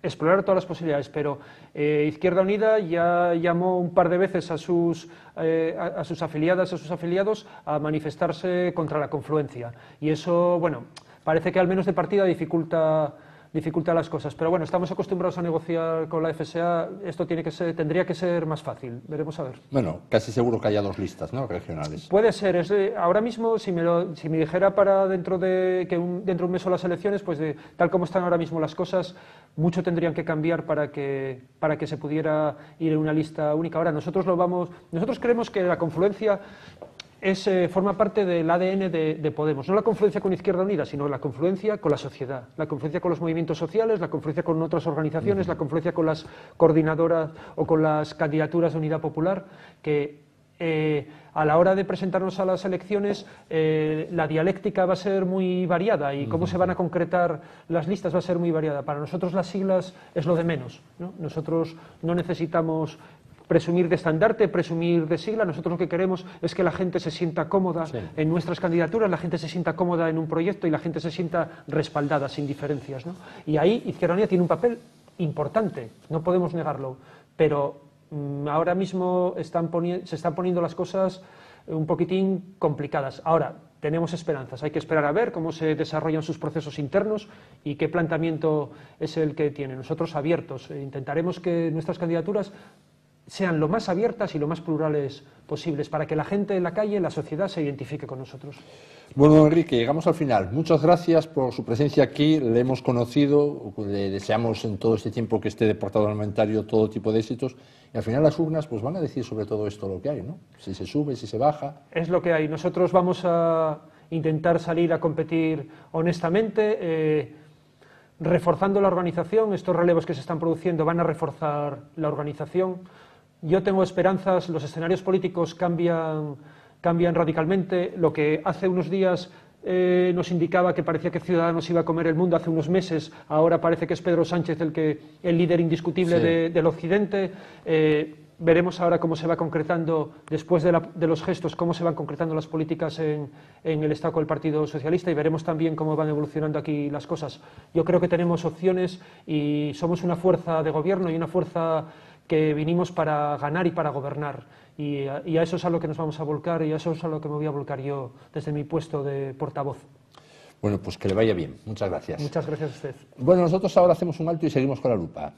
explorar todas las posibilidades, pero Izquierda Unida ya llamó un par de veces a sus afiliadas, a sus afiliados, a manifestarse contra la confluencia. Y eso, bueno, parece que al menos de partida dificulta las cosas, pero bueno, estamos acostumbrados a negociar con la FSA, esto tendría que ser más fácil, veremos a ver. Bueno, casi seguro que haya dos listas, ¿no?, regionales. Puede ser, ahora mismo, si me dijera para dentro de un mes o las elecciones, pues tal como están ahora mismo las cosas, mucho tendrían que cambiar para que se pudiera ir en una lista única. Ahora, nosotros creemos que la confluencia forma parte del ADN de Podemos, no la confluencia con Izquierda Unida, sino la confluencia con la sociedad, la confluencia con los movimientos sociales, la confluencia con otras organizaciones, la confluencia con las coordinadoras o con las candidaturas de Unidad Popular, que a la hora de presentarnos a las elecciones la dialéctica va a ser muy variada y cómo se van a concretar las listas va a ser muy variada. Para nosotros las siglas es lo de menos, ¿no? Nosotros no necesitamos presumir de estandarte, presumir de sigla. Nosotros lo que queremos es que la gente se sienta cómoda en nuestras candidaturas, la gente se sienta cómoda en un proyecto y la gente se sienta respaldada, sin diferencias, ¿no? Y ahí Izquierda Unida tiene un papel importante, no podemos negarlo, pero ahora mismo se están poniendo las cosas un poquitín complicadas. Ahora, tenemos esperanzas, hay que esperar a ver cómo se desarrollan sus procesos internos y qué planteamiento es el que tienen. Nosotros abiertos, intentaremos que nuestras candidaturas sean lo más abiertas y lo más plurales posibles, para que la gente en la calle, la sociedad, se identifique con nosotros. Bueno, Enrique, llegamos al final. Muchas gracias por su presencia aquí, le hemos conocido, le deseamos en todo este tiempo que esté de portavoz parlamentario todo tipo de éxitos, y al final las urnas pues van a decir sobre todo esto lo que hay, ¿no? Si se sube, si se baja. Es lo que hay. Nosotros vamos a intentar salir a competir honestamente, reforzando la organización. Estos relevos que se están produciendo van a reforzar la organización. Yo tengo esperanzas, los escenarios políticos cambian radicalmente. Lo que hace unos días nos indicaba que parecía que Ciudadanos iba a comer el mundo hace unos meses, ahora parece que es Pedro Sánchez el líder indiscutible del Occidente. Veremos ahora cómo se va concretando, después de los gestos, cómo se van concretando las políticas en el Estado con el Partido Socialista, y veremos también cómo van evolucionando aquí las cosas. Yo creo que tenemos opciones y somos una fuerza de gobierno y una fuerza que vinimos para ganar y para gobernar, y a eso es a lo que nos vamos a volcar, y a eso es a lo que me voy a volcar yo desde mi puesto de portavoz. Bueno, pues que le vaya bien. Muchas gracias. Muchas gracias a usted. Bueno, nosotros ahora hacemos un alto y seguimos con la lupa.